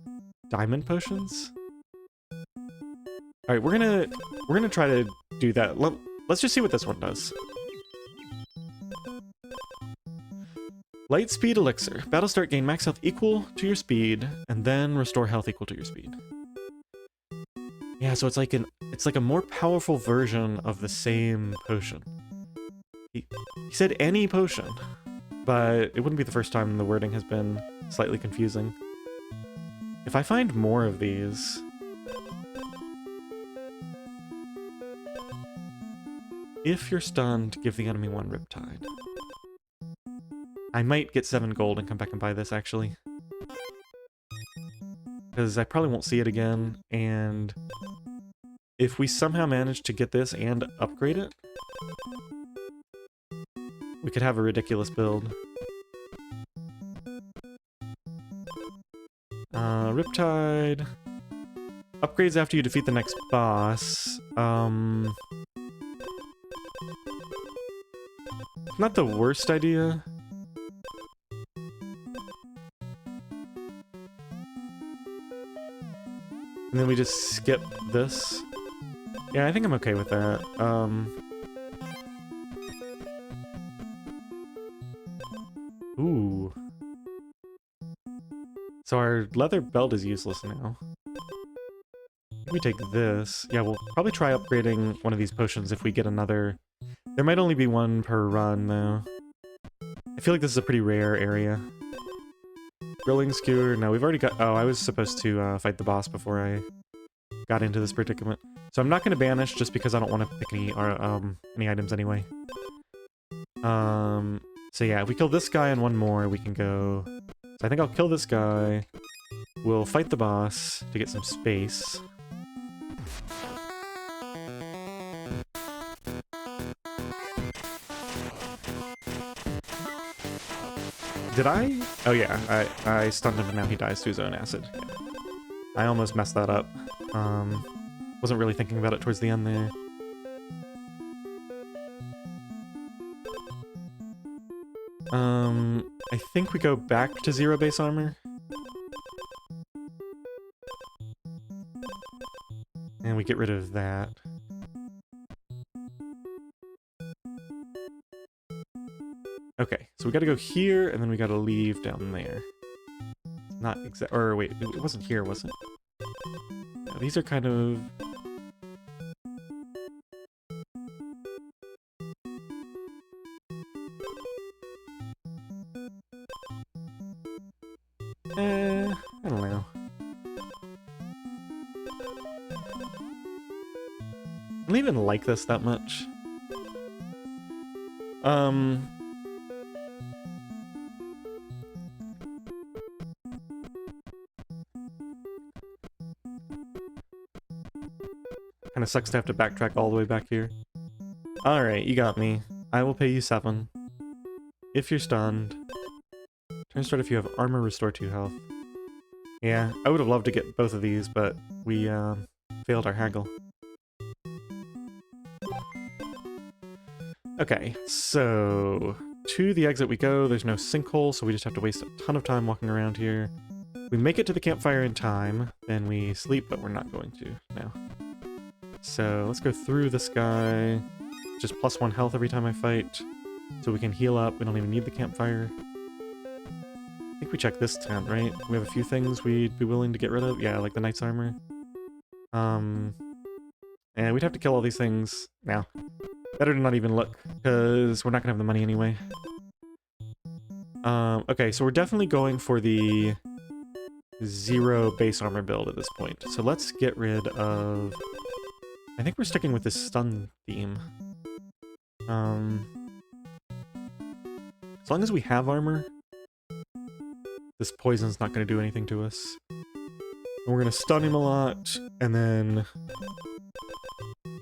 diamond potions? All right, we're gonna try to do that. Let's just see what this one does. Light speed elixir. Battle start, gain max health equal to your speed, and then restore health equal to your speed. Yeah, so it's like a more powerful version of the same potion. He said any potion, but it wouldn't be the first time the wording has been slightly confusing. If I find more of these... If you're stunned, give the enemy 1 riptide. I might get 7 gold and come back and buy this, actually. Because I probably won't see it again, and... If we somehow manage to get this and upgrade it, we could have a ridiculous build. Riptide. Upgrades after you defeat the next boss. Not the worst idea. And then we just skip this. Yeah, I think I'm okay with that. Ooh. So our leather belt is useless now. Let me take this. Yeah, we'll probably try upgrading one of these potions if we get another. There might only be 1 per run, though. I feel like this is a pretty rare area. Grilling skewer. No, we've already got... Oh, I was supposed to fight the boss before I got into this predicament. So I'm not going to banish just because I don't want to pick any items anyway. So yeah, if we kill this guy and 1 more, we can go... So I think I'll kill this guy. We'll fight the boss to get some space. Did I? Oh yeah, I stunned him and now he dies to his own acid. Yeah. I almost messed that up. Wasn't really thinking about it towards the end there. I think we go back to 0 base armor. And we get rid of that. Okay, so we gotta go here, and then we gotta leave down there. Not exact, or wait, it wasn't here, was it? No, these are kind of... I don't know. I don't even like this that much. Kinda sucks to have to backtrack all the way back here. Alright, you got me. I will pay you 7. If you're stunned. Turn start if you have armor, restore 2 health. Yeah, I would have loved to get both of these, but we failed our haggle. Okay, so to the exit we go. There's no sinkhole, so we just have to waste a ton of time walking around here. We make it to the campfire in time, then we sleep, but we're not going to now. So let's go through this guy. Just +1 health every time I fight, so we can heal up. We don't even need the campfire. I think we checked this tent, right? We have a few things we'd be willing to get rid of. Yeah, like the knight's armor. And we'd have to kill all these things now. Better to not even look, because we're not gonna have the money anyway. Okay, so we're definitely going for the 0 base armor build at this point. So let's get rid of... I think we're sticking with this stun theme. As long as we have armor, this poison's not going to do anything to us. And we're going to stun him a lot, and then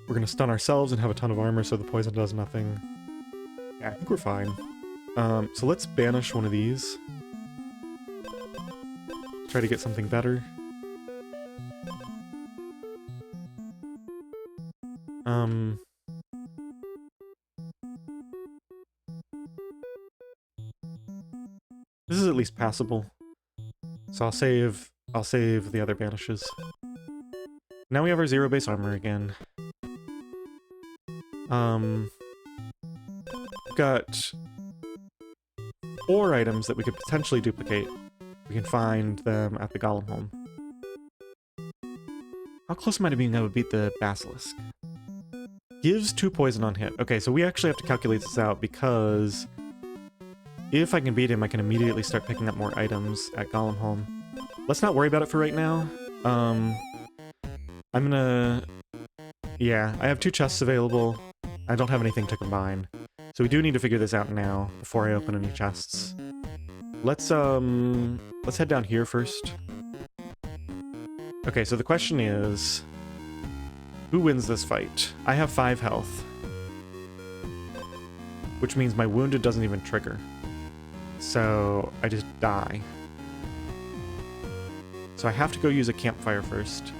we're going to stun ourselves and have a ton of armor so the poison does nothing. Yeah, I think we're fine. So let's banish one of these. Try to get something better. This is at least passable. So I'll save the other banishes. Now we have our 0 base armor again. We've got 4 items that we could potentially duplicate. We can find them at the Golem home. How close am I to being able to beat the Basilisk? Gives 2 poison on hit. Okay, so we actually have to calculate this out because if I can beat him, I can immediately start picking up more items at Golem home. Let's not worry about it for right now. I'm gonna... Yeah, I have 2 chests available. I don't have anything to combine. So we do need to figure this out now before I open any chests. Let's head down here first. Okay, so the question is, who wins this fight? I have 5 health, which means my wounded doesn't even trigger. So I just die. So I have to go use a campfire first.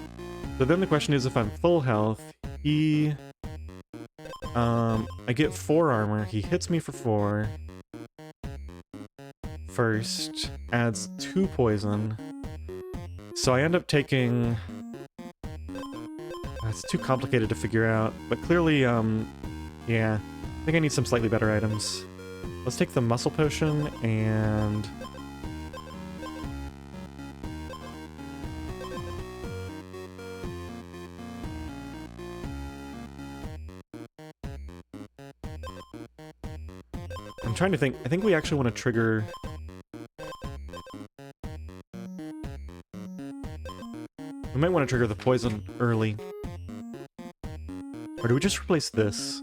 So then the question is, if I'm full health, I get 4 armor, he hits me for 4. First, adds 2 poison. So I end up taking... It's too complicated to figure out, but clearly, yeah, I think I need some slightly better items. Let's take the muscle potion and... I'm trying to think. I think we actually want to trigger... We might want to trigger the poison early. Or do we just replace this?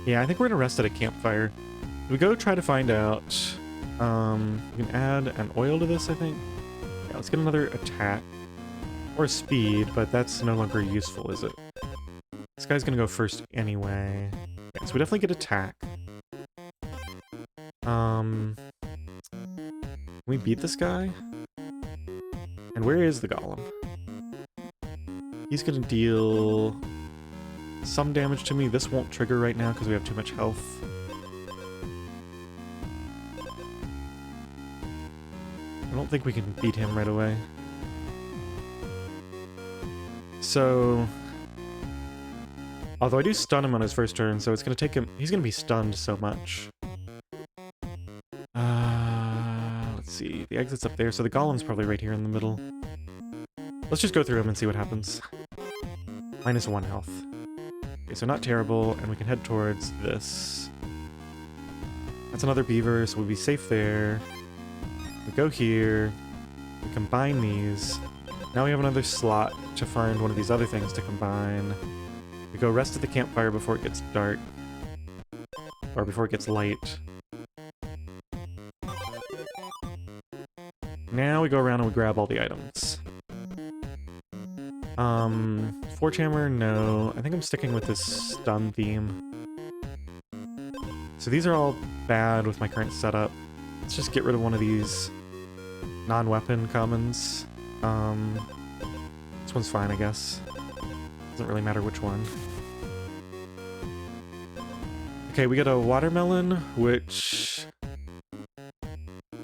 Yeah, I think we're gonna rest at a campfire. We go try to find out... we can add an oil to this, I think. Yeah, let's get another attack. Or speed, but that's no longer useful, is it? This guy's gonna go first anyway. Okay, so we definitely get attack. Can we beat this guy? And where is the golem? He's gonna deal some damage to me. This won't trigger right now because we have too much health. I don't think we can beat him right away. So, although I do stun him on his first turn, so it's gonna take him, he's gonna be stunned so much. Let's see, the exit's up there, so the golem's probably right here in the middle. Let's just go through him and see what happens. -1 health. Okay, so not terrible, and we can head towards this. That's another beaver, so we'll be safe there. We go here, we combine these. Now we have another slot to find one of these other things to combine. We go rest at the campfire before it gets dark. Or before it gets light. Now we go around and we grab all the items. Forge hammer, no. I think I'm sticking with this stun theme. So these are all bad with my current setup. Let's just get rid of one of these non-weapon commons. This one's fine, I guess. Doesn't really matter which one. Okay, we got a watermelon, which...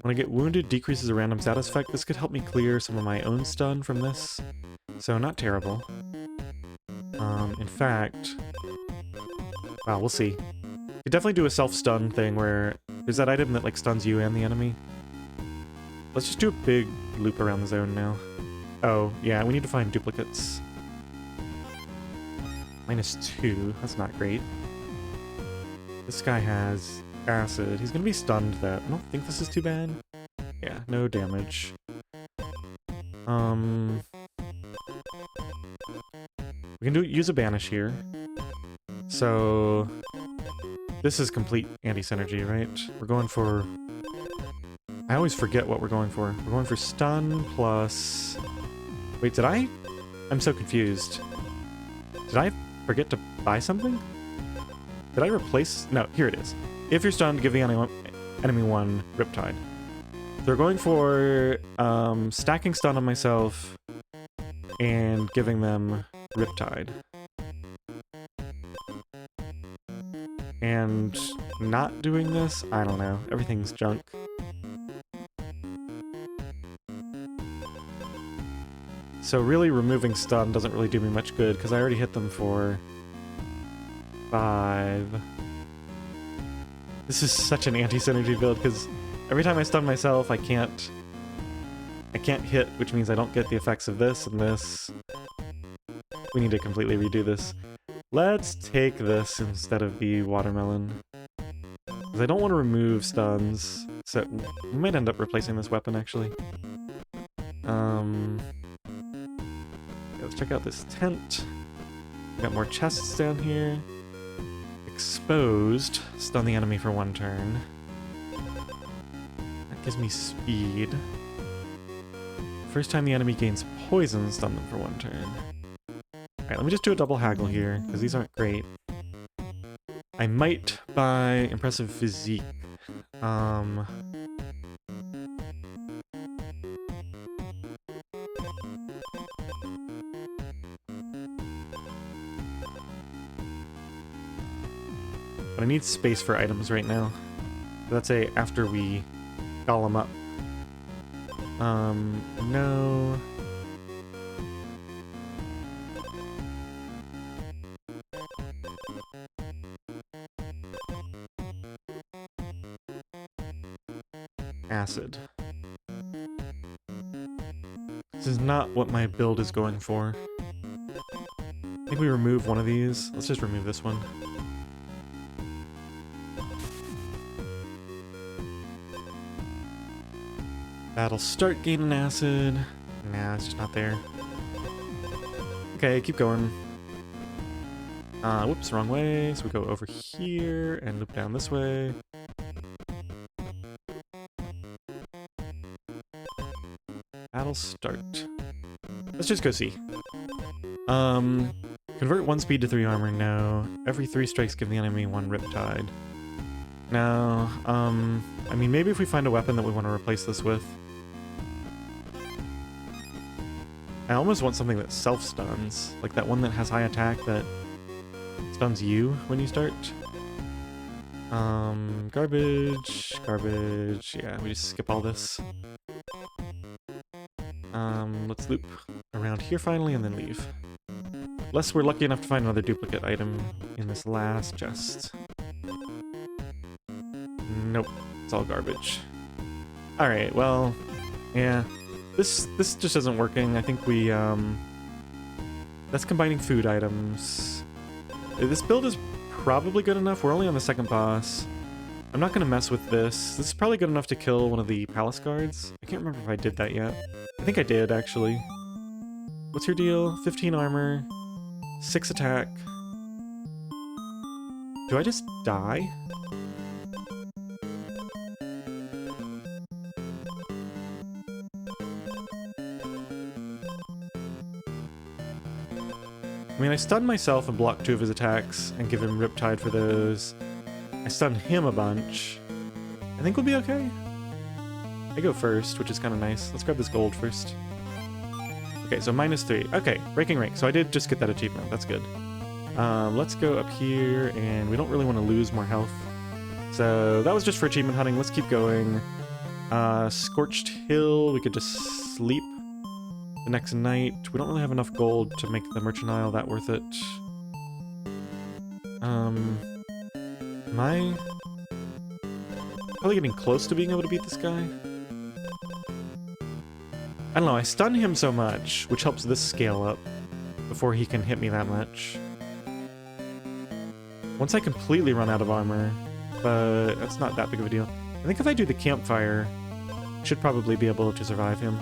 when I get wounded, decreases a random status effect. This could help me clear some of my own stun from this. So, not terrible. In fact... wow, we'll see. You could definitely do a self-stun thing where there's that item that, like, stuns you and the enemy. Let's just do a big loop around the zone now. Oh, yeah, we need to find duplicates. -2, that's not great. This guy has acid. He's gonna be stunned though. I don't think this is too bad. Yeah, no damage. We can use a banish here. So this is complete anti-synergy, right? We're going for... I always forget what we're going for. We're going for stun plus... wait, did I? I'm so confused. Did I forget to buy something? Did I replace... no, here it is. If you're stunned, give the enemy 1 Riptide. They're going for stacking stun on myself and giving them Riptide. And not doing this? I don't know. Everything's junk. So really removing stun doesn't really do me much good because I already hit them for 5. This is such an anti-synergy build because every time I stun myself, I can't hit, which means I don't get the effects of this and this. We need to completely redo this. Let's take this instead of the watermelon. Because I don't want to remove stuns, so we might end up replacing this weapon actually. Let's check out this tent. We got more chests down here. Exposed. Stun the enemy for 1 turn. That gives me speed. First time the enemy gains poison, stun them for 1 turn. Alright, let me just do a double haggle here, because these aren't great. I might buy Impressive Physique. But I need space for items right now. Let's say after we golem up. No. Acid. This is not what my build is going for. I think we remove one of these. Let's just remove this one. That'll start gaining acid. Nah, it's just not there. Okay, keep going. Whoops, wrong way. So we go over here and loop down this way. That'll start. Let's just go see. Convert 1 speed to 3 armor, no. Every 3 strikes give the enemy 1 Riptide. No, I mean, maybe if we find a weapon that we want to replace this with. I almost want something that self-stuns, like that one that has high attack that stuns you when you start. Garbage, yeah, we just skip all this. Let's loop around here finally and then leave. Unless we're lucky enough to find another duplicate item in this last chest. Nope, it's all garbage. Alright, well, yeah. This just isn't working. I think we, that's combining food items. This build is probably good enough. We're only on the second boss. I'm not gonna mess with this. This is probably good enough to kill one of the palace guards. I can't remember if I did that yet. I think I did, actually. What's your deal? 15 armor, 6 attack. Do I just die? I mean, I stun myself and block 2 of his attacks and give him Riptide for those. I stun him a bunch. I think we'll be okay. I go first, which is kind of nice. Let's grab this gold first. Okay, so -3. Okay, breaking rank. So I did just get that achievement. That's good. Let's go up here, and we don't really want to lose more health. So that was just for achievement hunting. Let's keep going. Scorched Hill. We could just sleep the next night. We don't really have enough gold to make the merchant isle that worth it. Am I probably getting close to being able to beat this guy? I don't know, I stun him so much, which helps this scale up before he can hit me that much. Once I completely run out of armor, but that's not that big of a deal. I think if I do the campfire, I should probably be able to survive him.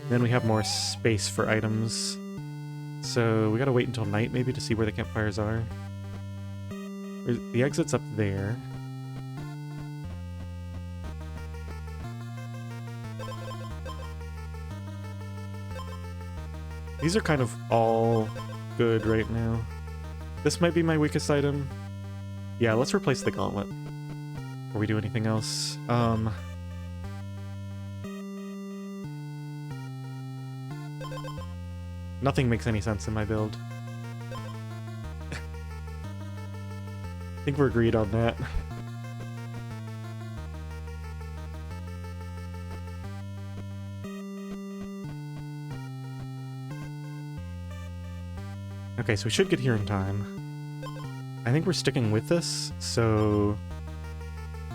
Then we have more space for items. So we gotta wait until night maybe to see where the campfires are. The exit's up there. These are kind of all good right now. This might be my weakest item. Yeah, let's replace the gauntlet before we do anything else. Nothing makes any sense in my build. I think we're agreed on that. Okay, so we should get here in time. I think we're sticking with this, so...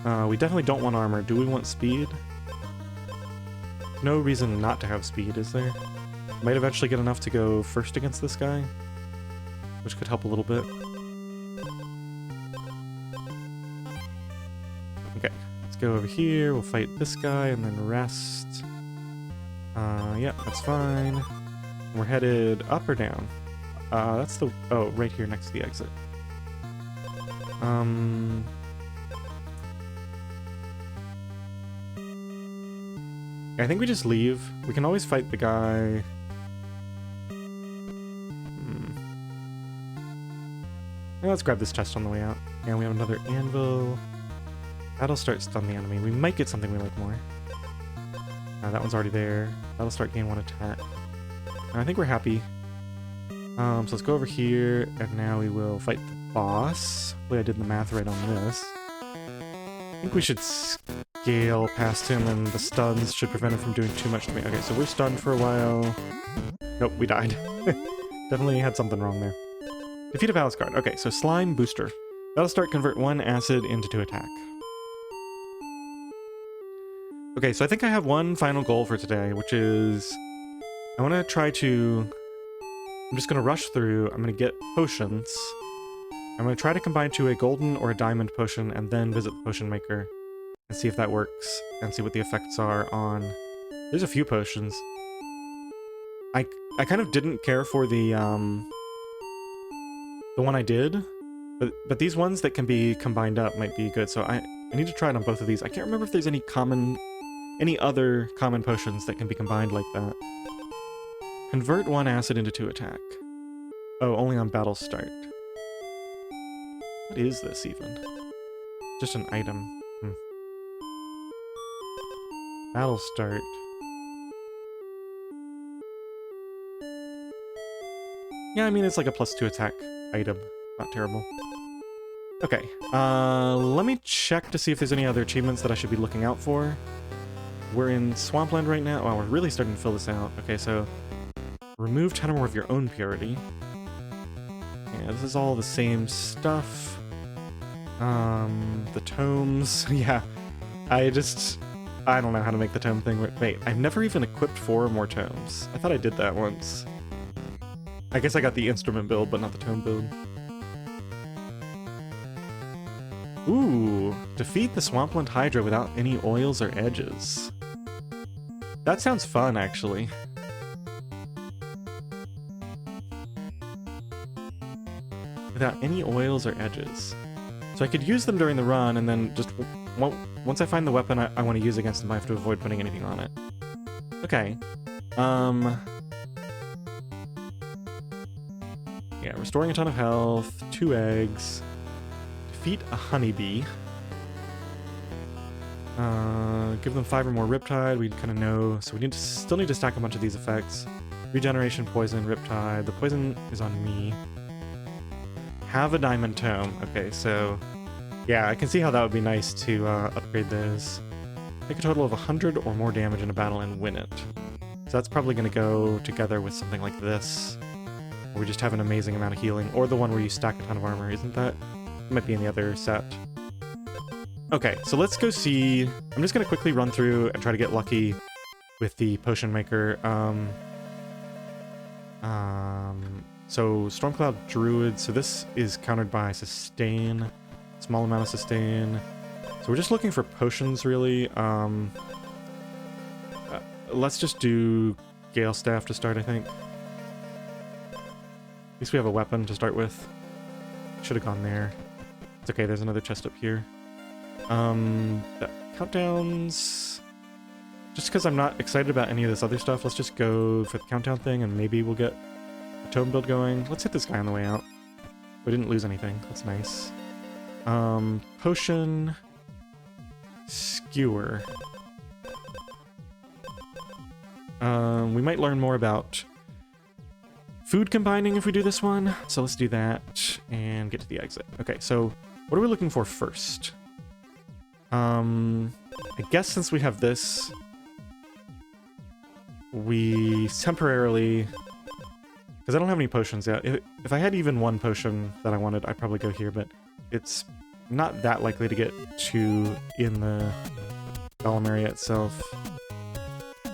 we definitely don't want armor. Do we want speed? No reason not to have speed, is there? Might eventually get enough to go first against this guy, which could help a little bit. Okay, let's go over here. We'll fight this guy and then rest. Yeah, that's fine. We're headed up or down? That's the... oh, right here next to the exit. I think we just leave. We can always fight the guy. Yeah, let's grab this chest on the way out. And we have another anvil. That'll start stun the enemy. We might get something we like more. That one's already there. That'll start gain 1 attack. And I think we're happy. So let's go over here, and now we will fight the boss. Hopefully I did the math right on this. I think we should scale past him, and the stuns should prevent him from doing too much to me. Okay, so we're stunned for a while. Nope, we died. Definitely had something wrong there. Defeat a palace guard. Okay, so slime booster. That'll start convert 1 acid into 2 attack. Okay, so I think I have one final goal for today, which is... I want to try to... I'm just going to rush through. I'm going to get potions. I'm going to try to combine to a golden or a diamond potion and then visit the potion maker and see if that works and see what the effects are on... There's a few potions. I kind of didn't care for the one I did, but these ones that can be combined up might be good, so I need to try it on both of these. I can't remember if there's any other common potions that can be combined like that. Convert 1 acid into 2 attack. Oh, only on battle start. What is this even? Just an item. Battle start. Yeah, I mean, it's like a +2 attack item. Not terrible. Okay, let me check to see if there's any other achievements that I should be looking out for. We're in Swampland right now. Wow, we're really starting to fill this out. Okay, so remove 10 or more of your own purity. Yeah, this is all the same stuff. The tomes. Yeah, I don't know how to make the tome thing work. Wait, I've never even equipped 4 or more tomes. I thought I did that once. I guess I got the instrument build, but not the tome build. Ooh, defeat the Swampland Hydra without any oils or edges. That sounds fun, actually. Without any oils or edges. So I could use them during the run, and then just once I find the weapon I want to use against them, I have to avoid putting anything on it. Okay. Yeah, restoring a ton of health, 2 eggs, defeat a honeybee. Give them 5 or more Riptide, we kind of know, so we still need to stack a bunch of these effects. Regeneration, poison, Riptide, the poison is on me. Have a diamond tome, okay, so yeah, I can see how that would be nice to upgrade those. Take a total of 100 or more damage in a battle and win it. So that's probably going to go together with something like this, where we just have an amazing amount of healing, or the one where you stack a ton of armor, isn't that? It might be in the other set. Okay, so let's go see. I'm just going to quickly run through and try to get lucky with the potion maker. So Stormcloud Druid, so this is countered by sustain, small amount of sustain. So we're just looking for potions, really. Let's just do Gale Staff to start, I think. At least we have a weapon to start with. Should have gone there. It's okay, there's another chest up here. The countdowns... Just because I'm not excited about any of this other stuff, let's just go for the countdown thing, and maybe we'll get a tome build going. Let's hit this guy on the way out. We didn't lose anything. That's nice. Potion... Skewer. We might learn more about food combining if we do this one, so let's do that and get to the exit. Okay, so what are we looking for first? I guess since we have this, we temporarily, because I don't have any potions yet. If I had even one potion that I wanted, I'd probably go here, but it's not that likely to get to in the golem area itself.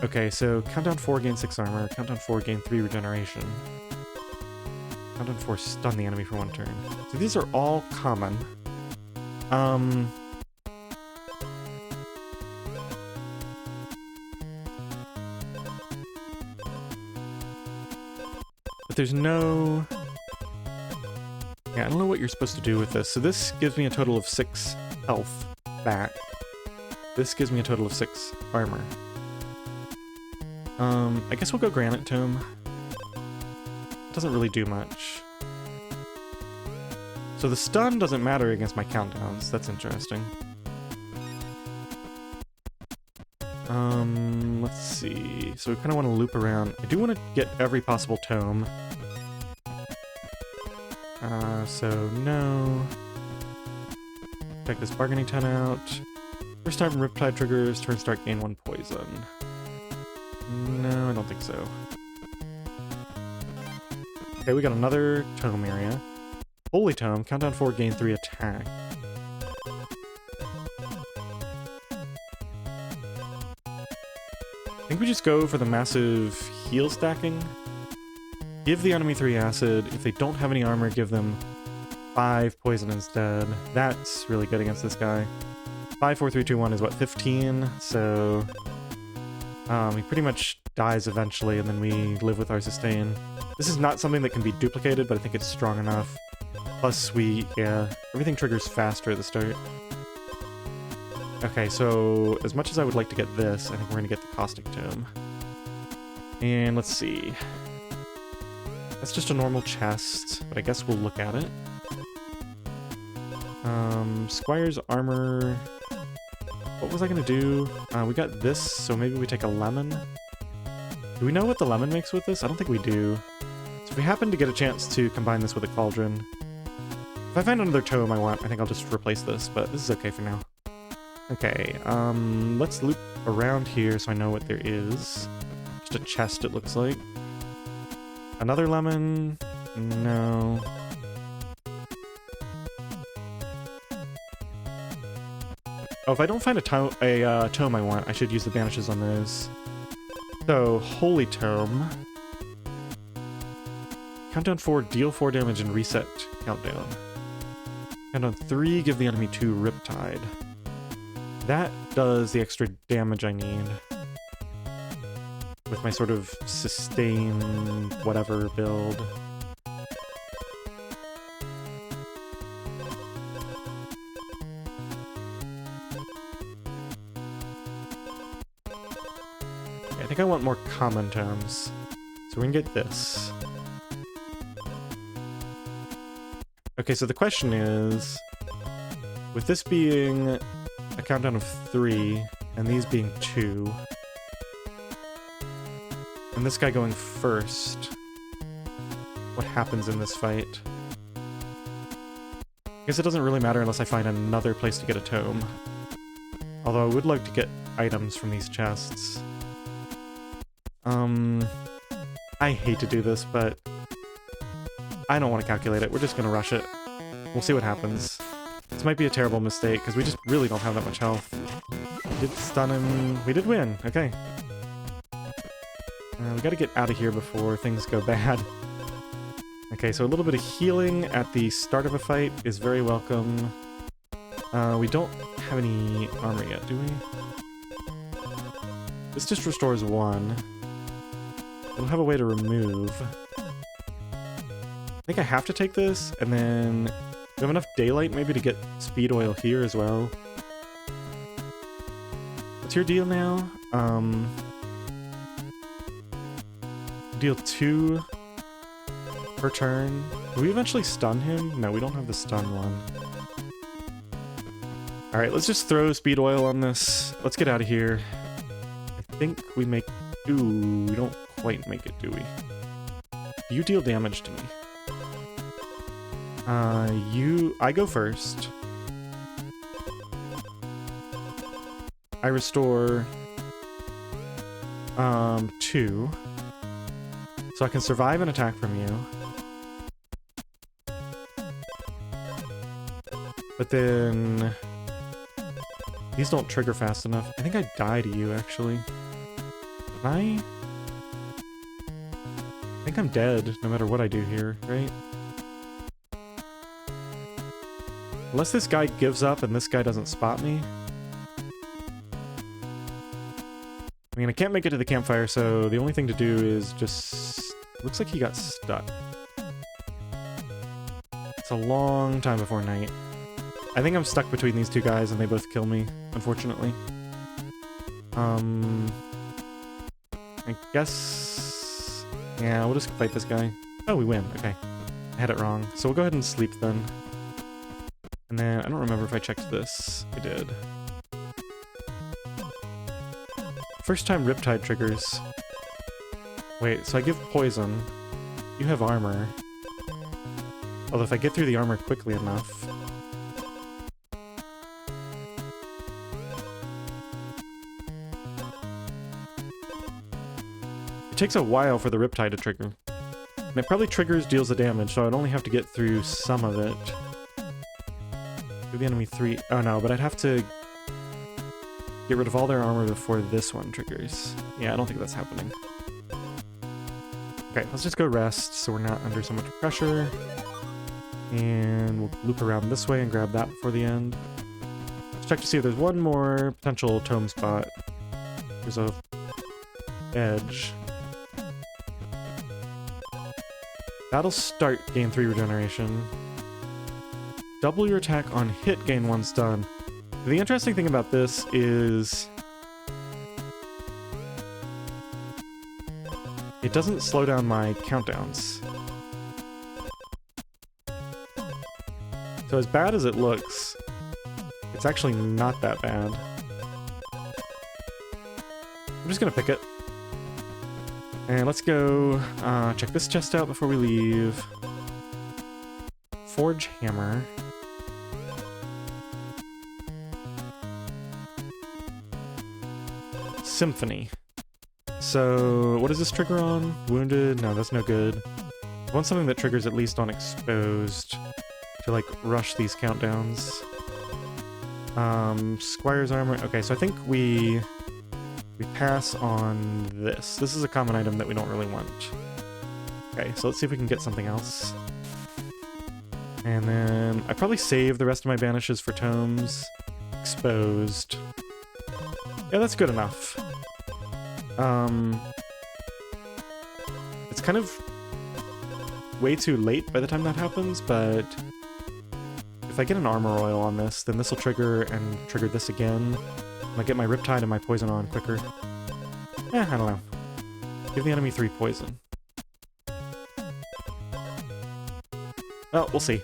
Okay, so countdown 4, gain 6 armor. Countdown 4, gain 3 regeneration. Countdown 4, stun the enemy for 1 turn. So these are all common. But there's no... Yeah, I don't know what you're supposed to do with this. So this gives me a total of 6 health back. This gives me a total of 6 armor. I guess we'll go Granite Tome. Doesn't really do much. So the stun doesn't matter against my countdowns. That's interesting. Let's see. So we kind of want to loop around. I do want to get every possible tome. So no. Check this bargaining 10 out. First time Riptide triggers, turn start, gain 1 poison. No, I don't think so. Okay, we got another tome area. Holy Tome, countdown 4, gain 3 attack. I think we just go for the massive heal stacking. Give the enemy 3 acid. If they don't have any armor, give them 5 poison instead. That's really good against this guy. 5, 4, 3, 2, 1 is what, 15? So... he pretty much dies eventually, and then we live with our sustain. This is not something that can be duplicated, but I think it's strong enough. Plus everything triggers faster at the start. Okay, so as much as I would like to get this, I think we're going to get the Caustic Tome. And let's see. That's just a normal chest, but I guess we'll look at it. Squire's armor. What was I gonna do? We got this, so maybe we take a lemon. Do we know what the lemon makes with this? I don't think we do. So if we happen to get a chance to combine this with a cauldron, if I find another tome I want, I think I'll just replace this, but this is okay for now. Okay, let's loop around here so I know what there is. Just a chest, it looks like. Another lemon? No. Oh, if I don't find a tome I want, I should use the banishes on those. So, Holy Tome. Countdown 4, deal 4 damage and reset countdown. Countdown 3, give the enemy 2 Riptide. That does the extra damage I need. With my sort of sustain whatever build. I think I want more common tomes. So we can get this. Okay, so the question is, with this being a countdown of 3, and these being 2, and this guy going first, what happens in this fight? I guess it doesn't really matter unless I find another place to get a tome. Although I would like to get items from these chests. I hate to do this, but I don't want to calculate it. We're just going to rush it. We'll see what happens. This might be a terrible mistake, because we just really don't have that much health. We did stun him. We did win. Okay. We gotta get out of here before things go bad. Okay, so a little bit of healing at the start of a fight is very welcome. We don't have any armor yet, do we? This just restores 1. I don't have a way to remove. I think I have to take this, and then we have enough daylight maybe to get speed oil here as well. What's your deal now? Deal 2 per turn. Do we eventually stun him? No, we don't have the stun one. Alright, let's just throw speed oil on this. Let's get out of here. I think we make... Ooh, we don't quite make it, do we? You deal damage to me. I go first. I restore 2. So I can survive an attack from you. But then these don't trigger fast enough. I think I die to you, actually. I think I'm dead, no matter what I do here, right? Unless this guy gives up and this guy doesn't spot me. I mean, I can't make it to the campfire, so the only thing to do is just... Looks like he got stuck. It's a long time before night. I think I'm stuck between these two guys and they both kill me, unfortunately. I guess... Yeah, we'll just fight this guy. Oh, we win. Okay. I had it wrong. So we'll go ahead and sleep then. And then, I don't remember if I checked this. I did. First time Riptide triggers. Wait, so I give poison. You have armor. Although if I get through the armor quickly enough... It takes a while for the Riptide to trigger. And it probably triggers deals the damage, so I'd only have to get through some of it. Give the enemy 3... Oh no, but I'd have to get rid of all their armor before this one triggers. Yeah, I don't think that's happening. Okay, let's just go rest so we're not under so much pressure. And we'll loop around this way and grab that before the end. Let's check to see if there's one more potential tome spot. There's a edge. That'll start gain 3 regeneration. Double your attack on hit, gain 1 stun. The interesting thing about this is... it doesn't slow down my countdowns. So as bad as it looks, it's actually not that bad. I'm just gonna pick it. And let's go check this chest out before we leave. Forge hammer. Symphony. So, what does this trigger on? Wounded? No, that's no good. I want something that triggers at least on exposed to, like, rush these countdowns. Squire's armor. Okay, so I think we pass on this. This is a common item that we don't really want. Okay, so let's see if we can get something else. And then I probably save the rest of my banishes for tomes. Exposed. Yeah, that's good enough. It's kind of way too late by the time that happens, but if I get an armor oil on this, then this will trigger and trigger this again. I'll get my Riptide and my poison on quicker. I don't know. Give the enemy 3 poison. Well, we'll see.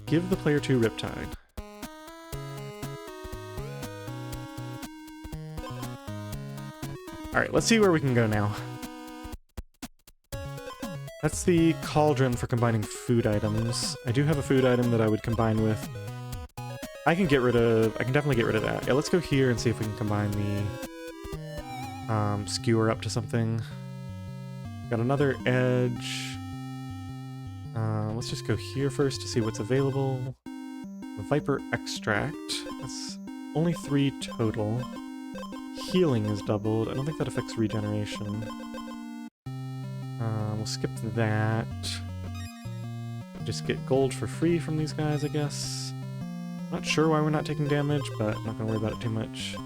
Give the player 2 Riptide. Alright, let's see where we can go now. That's the cauldron for combining food items. I do have a food item that I would combine with. I can definitely get rid of that. Yeah, let's go here and see if we can combine the skewer up to something. Got another edge. Let's just go here first to see what's available. The Viper Extract. That's only 3 total. Healing is doubled. I don't think that affects regeneration. We'll skip that. Just get gold for free from these guys, I guess. Not sure why we're not taking damage, but I'm not gonna worry about it too much.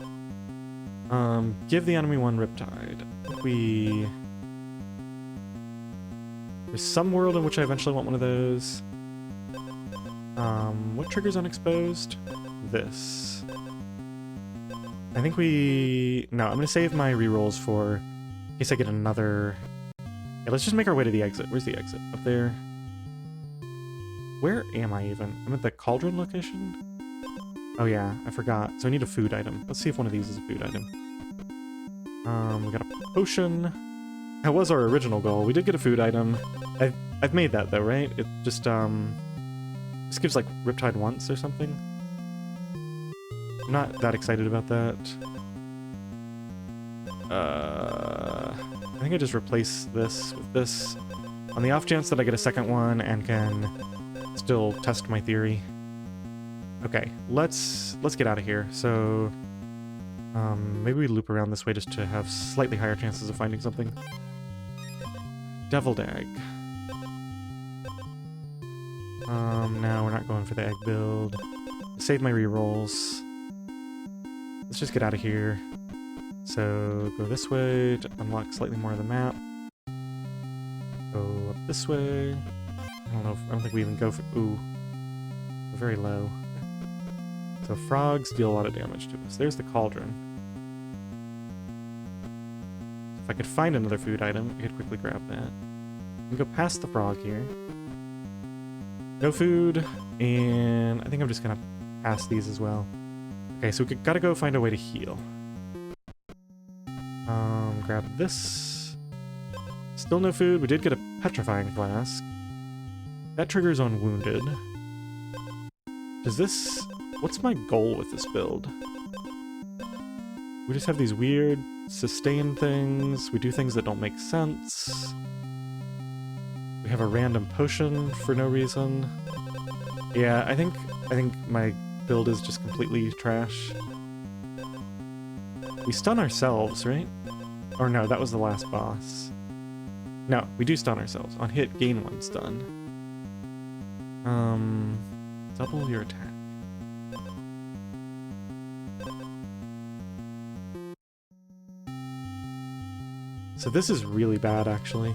Give the enemy 1 Riptide. There's some world in which I eventually want one of those. What triggers unexposed? This. I think no, I'm gonna save my rerolls for in case I get another. Yeah, let's just make our way to the exit. Where's the exit? Up there. Where am I even? I'm at the cauldron location? Oh yeah, I forgot. So I need a food item. Let's see if one of these is a food item. We got a potion. That was our original goal. We did get a food item. I've made that though, right? It just gives like Riptide once or something. I'm not that excited about that. I think I just replace this with this on the off chance that I get a second one and can still test my theory. Okay, let's get out of here. So maybe we loop around this way just to have slightly higher chances of finding something. Deviled egg. No, we're not going for the egg build. Save my rerolls. Let's just get out of here. So go this way to unlock slightly more of the map. Go up this way. I don't think we even go for. Ooh, we're very low. So frogs deal a lot of damage to us. There's the cauldron. If I could find another food item, I could quickly grab that. We can go past the frog here. No food, and I think I'm just gonna pass these as well. Okay, so we gotta go find a way to heal. Grab this. Still no food. We did get a petrifying flask. That triggers on wounded. Does this... What's my goal with this build? We just have these weird sustain things. We do things that don't make sense. We have a random potion for no reason. Yeah, I think my build is just completely trash. We stun ourselves, right? Or no, that was the last boss. No, we do stun ourselves. On hit, gain 1 stun. Double your attack. So this is really bad, actually.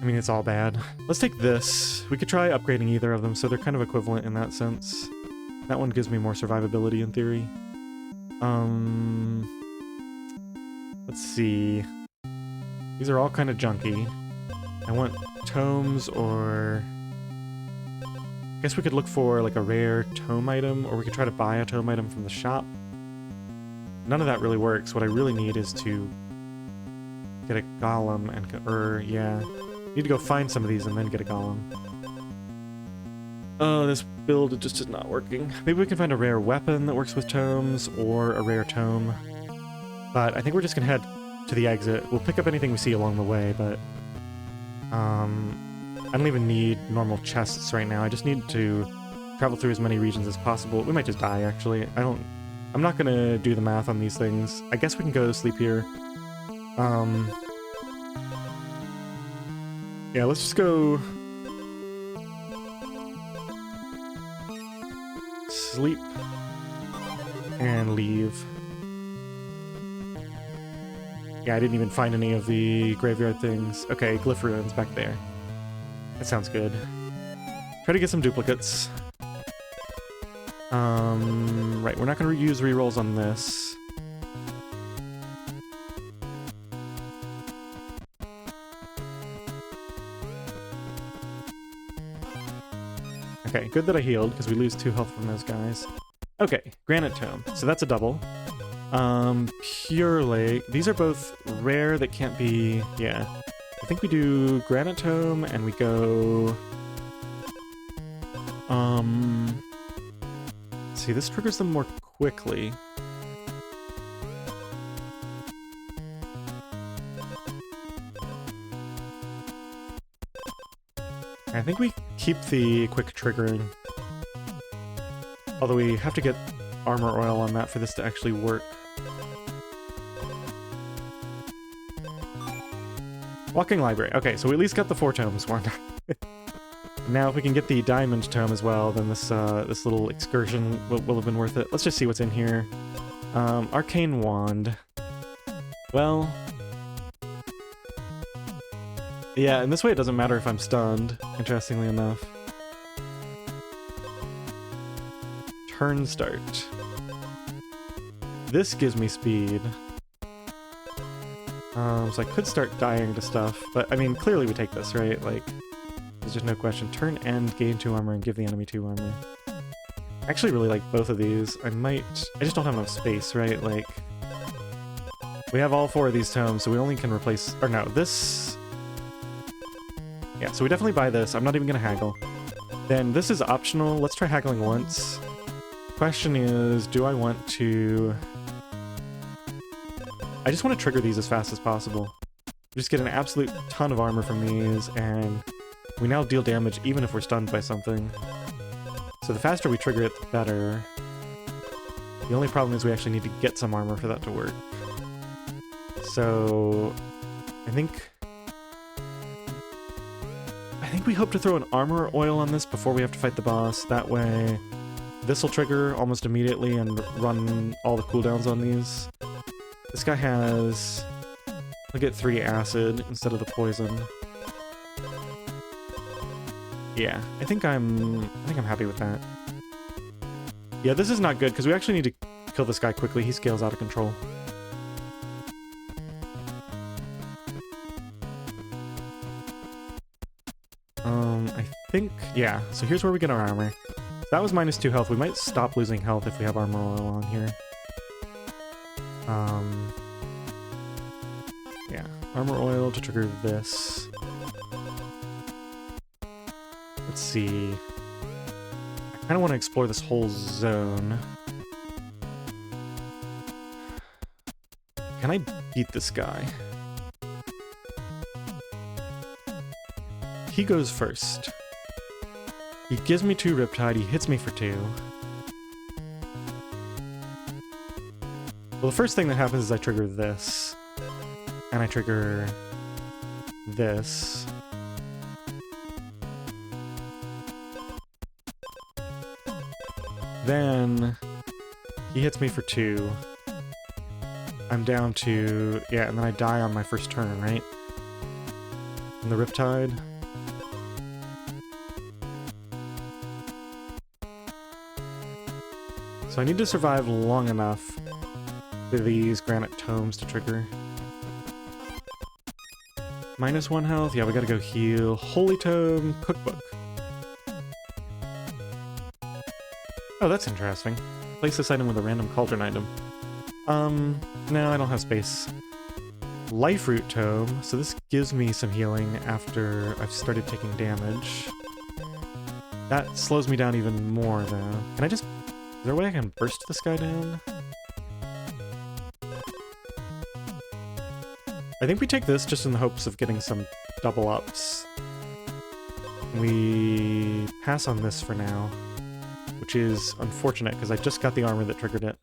I mean, it's all bad. Let's take this. We could try upgrading either of them, so they're kind of equivalent in that sense. That one gives me more survivability in theory. Let's see. These are all kind of junky. I want tomes, or I guess we could look for like a rare tome item, or we could try to buy a tome item from the shop. None of that really works. What I really need is to get a golem and, yeah. Need to go find some of these and then get a golem. Oh, this build just is not working. Maybe we can find a rare weapon that works with tomes, or a rare tome. But I think we're just gonna head to the exit. We'll pick up anything we see along the way, but I don't even need normal chests right now. I just need to travel through as many regions as possible. We might just die, actually. I'm not gonna do the math on these things. I guess we can go to sleep here. Yeah, let's just go sleep and leave. Yeah, I didn't even find any of the graveyard things. Okay, glyph ruins back there. That sounds good. Try to get some duplicates. Right, we're not going to use rerolls on this. Okay, good that I healed, because we lose 2 health from those guys. Okay, Granite Tome. So that's a double. Pure Lake. These are both rare that can't be... Yeah. I think we do Granite Tome, and we go... Let's see, this triggers them more quickly. I think we keep the quick triggering. Although we have to get armor oil on that for this to actually work. Walking Library. Okay, so we at least got the 4 tomes one. Now if we can get the diamond tome as well, then this this little excursion will have been worth it. Let's just see what's in here. Arcane Wand. Well... Yeah, and this way it doesn't matter if I'm stunned, interestingly enough. Turn start. This gives me speed. So I could start dying to stuff, but I mean, clearly we take this, right? Like, there's just no question. Turn end, gain 2 armor, and give the enemy 2 armor. I actually really like both of these. I just don't have enough space, right? Like, we have all 4 of these tomes, so we only can replace, or no, this... Yeah, so we definitely buy this. I'm not even gonna haggle. Then this is optional. Let's try haggling once. Question is, do I want to... I just want to trigger these as fast as possible. Just get an absolute ton of armor from these, and we now deal damage even if we're stunned by something. So the faster we trigger it, the better. The only problem is we actually need to get some armor for that to work. So... I think we hope to throw an armor oil on this before we have to fight the boss. That way, this will trigger almost immediately and run all the cooldowns on these. This guy has... I'll get 3 acid instead of the poison. Yeah, I think I'm happy with that. Yeah, this is not good, because we actually need to kill this guy quickly. He scales out of control. I think, yeah, so here's where we get our armor. So that was minus 2 health. We might stop losing health if we have armor oil on here. Yeah, armor oil to trigger this. Let's see. I kind of want to explore this whole zone. Can I beat this guy? He goes first. He gives me 2 Riptide, he hits me for 2. Well, the first thing that happens is I trigger this. And I trigger this. Then he hits me for 2. I'm down to... Yeah, and then I die on my first turn, right? And the Riptide. So I need to survive long enough for these granite tomes to trigger. -1 health. Yeah, we gotta go heal. Holy Tome Cookbook. Oh, that's interesting. Place this item with a random cauldron item. No, I don't have space. Life Root Tome. So this gives me some healing after I've started taking damage. That slows me down even more, though. Can I just... Is there a way I can burst this guy down? I think we take this just in the hopes of getting some double ups. We pass on this for now, which is unfortunate because I just got the armor that triggered it.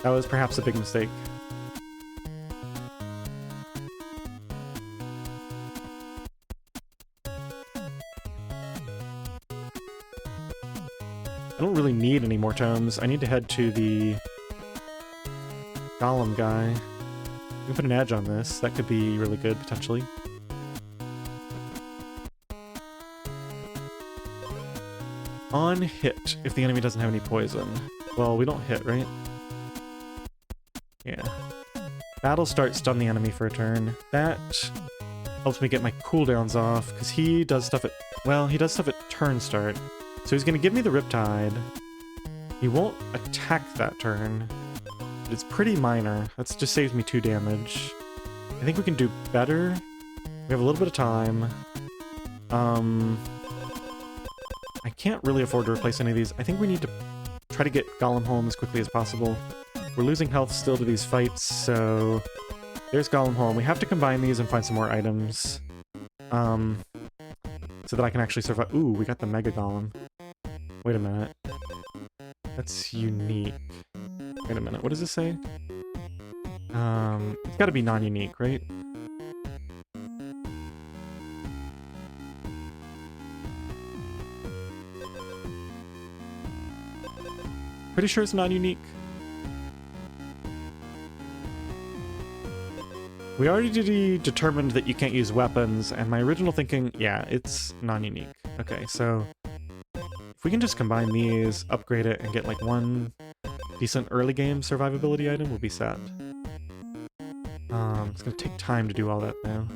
That was perhaps a big mistake. I don't really need any more tomes. I need to head to the golem guy. We can put an edge on this. That could be really good, potentially. On hit, if the enemy doesn't have any poison. Well, we don't hit, right? Yeah. Battle start, stun the enemy for a turn. That helps me get my cooldowns off, because he does stuff at... Well, he does stuff at turn start. So he's going to give me the Riptide. He won't attack that turn. But it's pretty minor. That just saves me 2 damage. I think we can do better. We have a little bit of time. I can't really afford to replace any of these. I think we need to try to get Golem home as quickly as possible. We're losing health still to these fights, so... There's Golem home. We have to combine these and find some more items. So that I can actually survive. Ooh, we got the Mega Golem. Wait a minute. That's unique. Wait a minute, what does this say? It's gotta be non-unique, right? Pretty sure it's non-unique. We already determined that you can't use weapons, and my original thinking, yeah, it's non-unique. Okay, so if we can just combine these, upgrade it, and get like one decent early game survivability item, we'll be set. It's gonna take time to do all that though.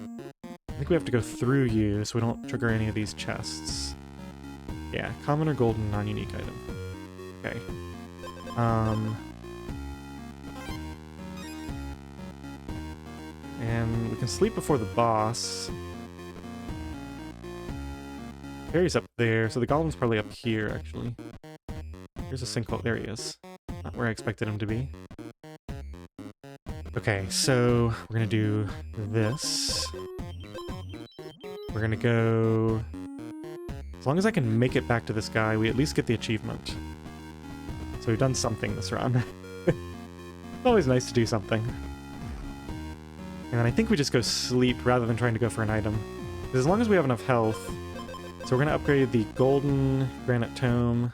I think we have to go through you so we don't trigger any of these chests. Yeah, common or golden non-unique item. Okay. And we can sleep before the boss. Barry's up there, so the golem's probably up here, actually. Here's a sinkhole. There he is. Not where I expected him to be. Okay, so we're gonna do this. We're gonna go... As long as I can make it back to this guy, we at least get the achievement. So we've done something this run. It's always nice to do something. And then I think we just go sleep rather than trying to go for an item. Because as long as we have enough health... So we're going to upgrade the golden granite tome.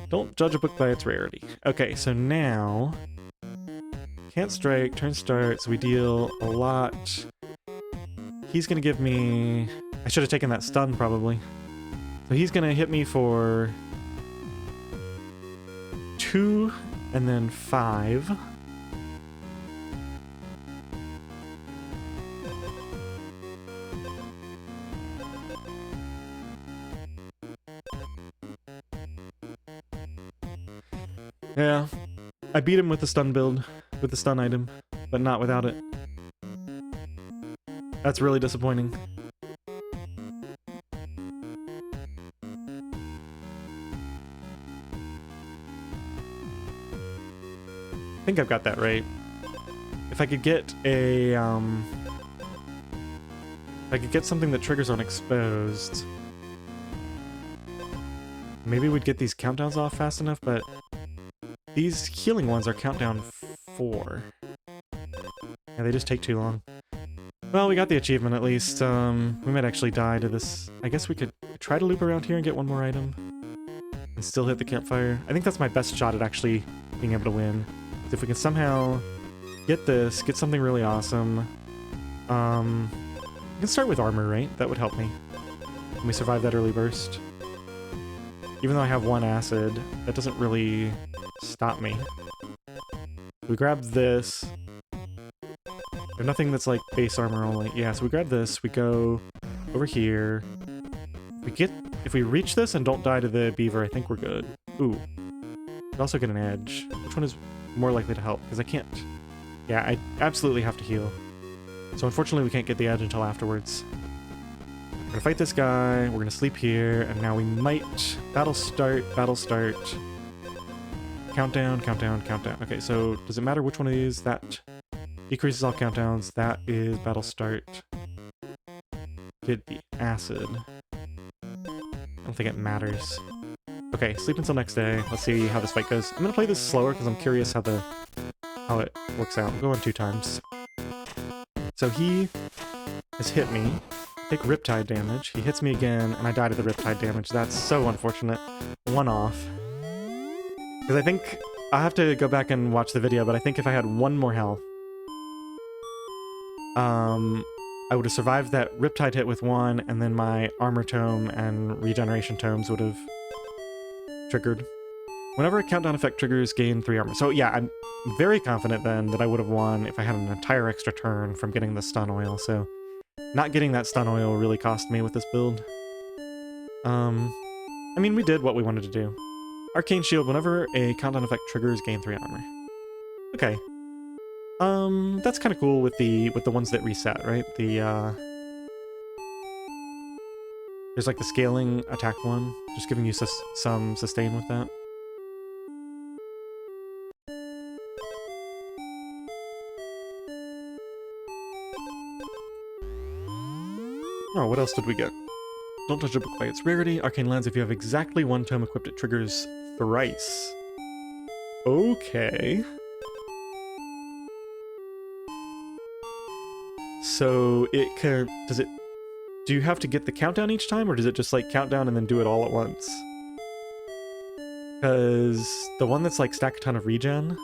Don't judge a book by its rarity. Okay, so now... Can't strike, turn start, so we deal a lot. He's going to give me... I should have taken that stun, probably. So he's going to hit me for... 2... and then 5. Yeah, I beat him with the stun build, with the stun item, but not without it. That's really disappointing. I think I've got that right. If I could get a, if I could get something that triggers on exposed, maybe we'd get these countdowns off fast enough, but these healing ones are countdown 4. Yeah, they just take too long. Well, we got the achievement at least. We might actually die to this. I guess we could try to loop around here and get one more item and still hit the campfire. I think that's my best shot at actually being able to win. If we can somehow get this, get something really awesome. We can start with armor, right? That would help me. Can we survive that early burst? Even though I have 1 acid, that doesn't really stop me. We grab this. There's nothing that's like base armor only. Yeah, so we grab this, we go over here. If we reach this and don't die to the beaver, I think we're good. Ooh. We also get an edge. Which one is more likely to help? Because I can't... Yeah, I absolutely have to heal. So unfortunately we can't get the edge until afterwards. We're gonna fight this guy, we're gonna sleep here, and now we might... Battle start, battle start. Countdown, countdown, countdown. Okay, so does it matter which one of these? That decreases all countdowns. That is battle start. Get the acid. I don't think it matters. Okay, sleep until next day. Let's see how this fight goes. I'm gonna play this slower because I'm curious how it works out. We'll go on 2 times. So he has hit me. Take riptide damage. He hits me again, and I die to the riptide damage. That's so unfortunate. 1 off. Because I think... I'll have to go back and watch the video, but I think if I had 1 more health, I would have survived that riptide hit with 1, and then my armor tome and regeneration tomes would have triggered. Whenever a countdown effect triggers, gain 3 armor. So yeah, I'm very confident then that I would have won if I had an entire extra turn from getting the stun oil, so not getting that stun oil really cost me with this build. I mean, we did what we wanted to do. Arcane Shield, whenever a countdown effect triggers, gain 3 armor. Okay. That's kind of cool with the ones that reset, right? There's like the scaling attack one, just giving you some sustain with that. Oh, what else did we get? Don't touch a book by its rarity. Arcane Lens, if you have exactly 1 tome equipped, it triggers thrice. Okay. So it can... Do you have to get the countdown each time, or does it just like count down and then do it all at once? Because the one that's like stack a ton of regen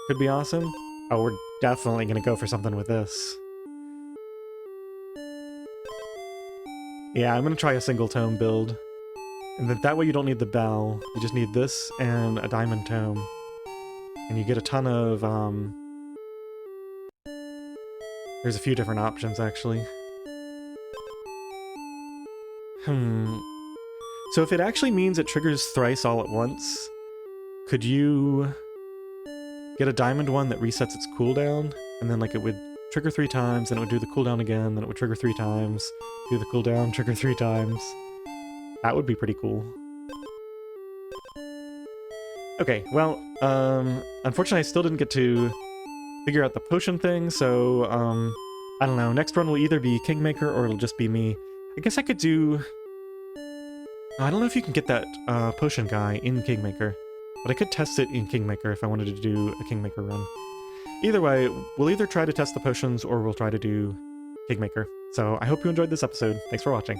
could be awesome. Oh, we're definitely gonna go for something with this. Yeah, I'm gonna try a single tome build. And that way you don't need the bell. You just need this and a diamond tome. And you get a ton of, There's a few different options, actually. So if it actually means it triggers thrice all at once, could you get a diamond one that resets its cooldown? And then, like, it would trigger 3 times, then it would do the cooldown again, then it would trigger 3 times, do the cooldown, trigger 3 times. That would be pretty cool. Okay, well, unfortunately I still didn't get to figure out the potion thing, so, I don't know. Next run will either be Kingmaker or it'll just be me. I guess I could do... I don't know if you can get that potion guy in Kingmaker, but I could test it in Kingmaker if I wanted to do a Kingmaker run. Either way, we'll either try to test the potions or we'll try to do Kingmaker. So I hope you enjoyed this episode. Thanks for watching.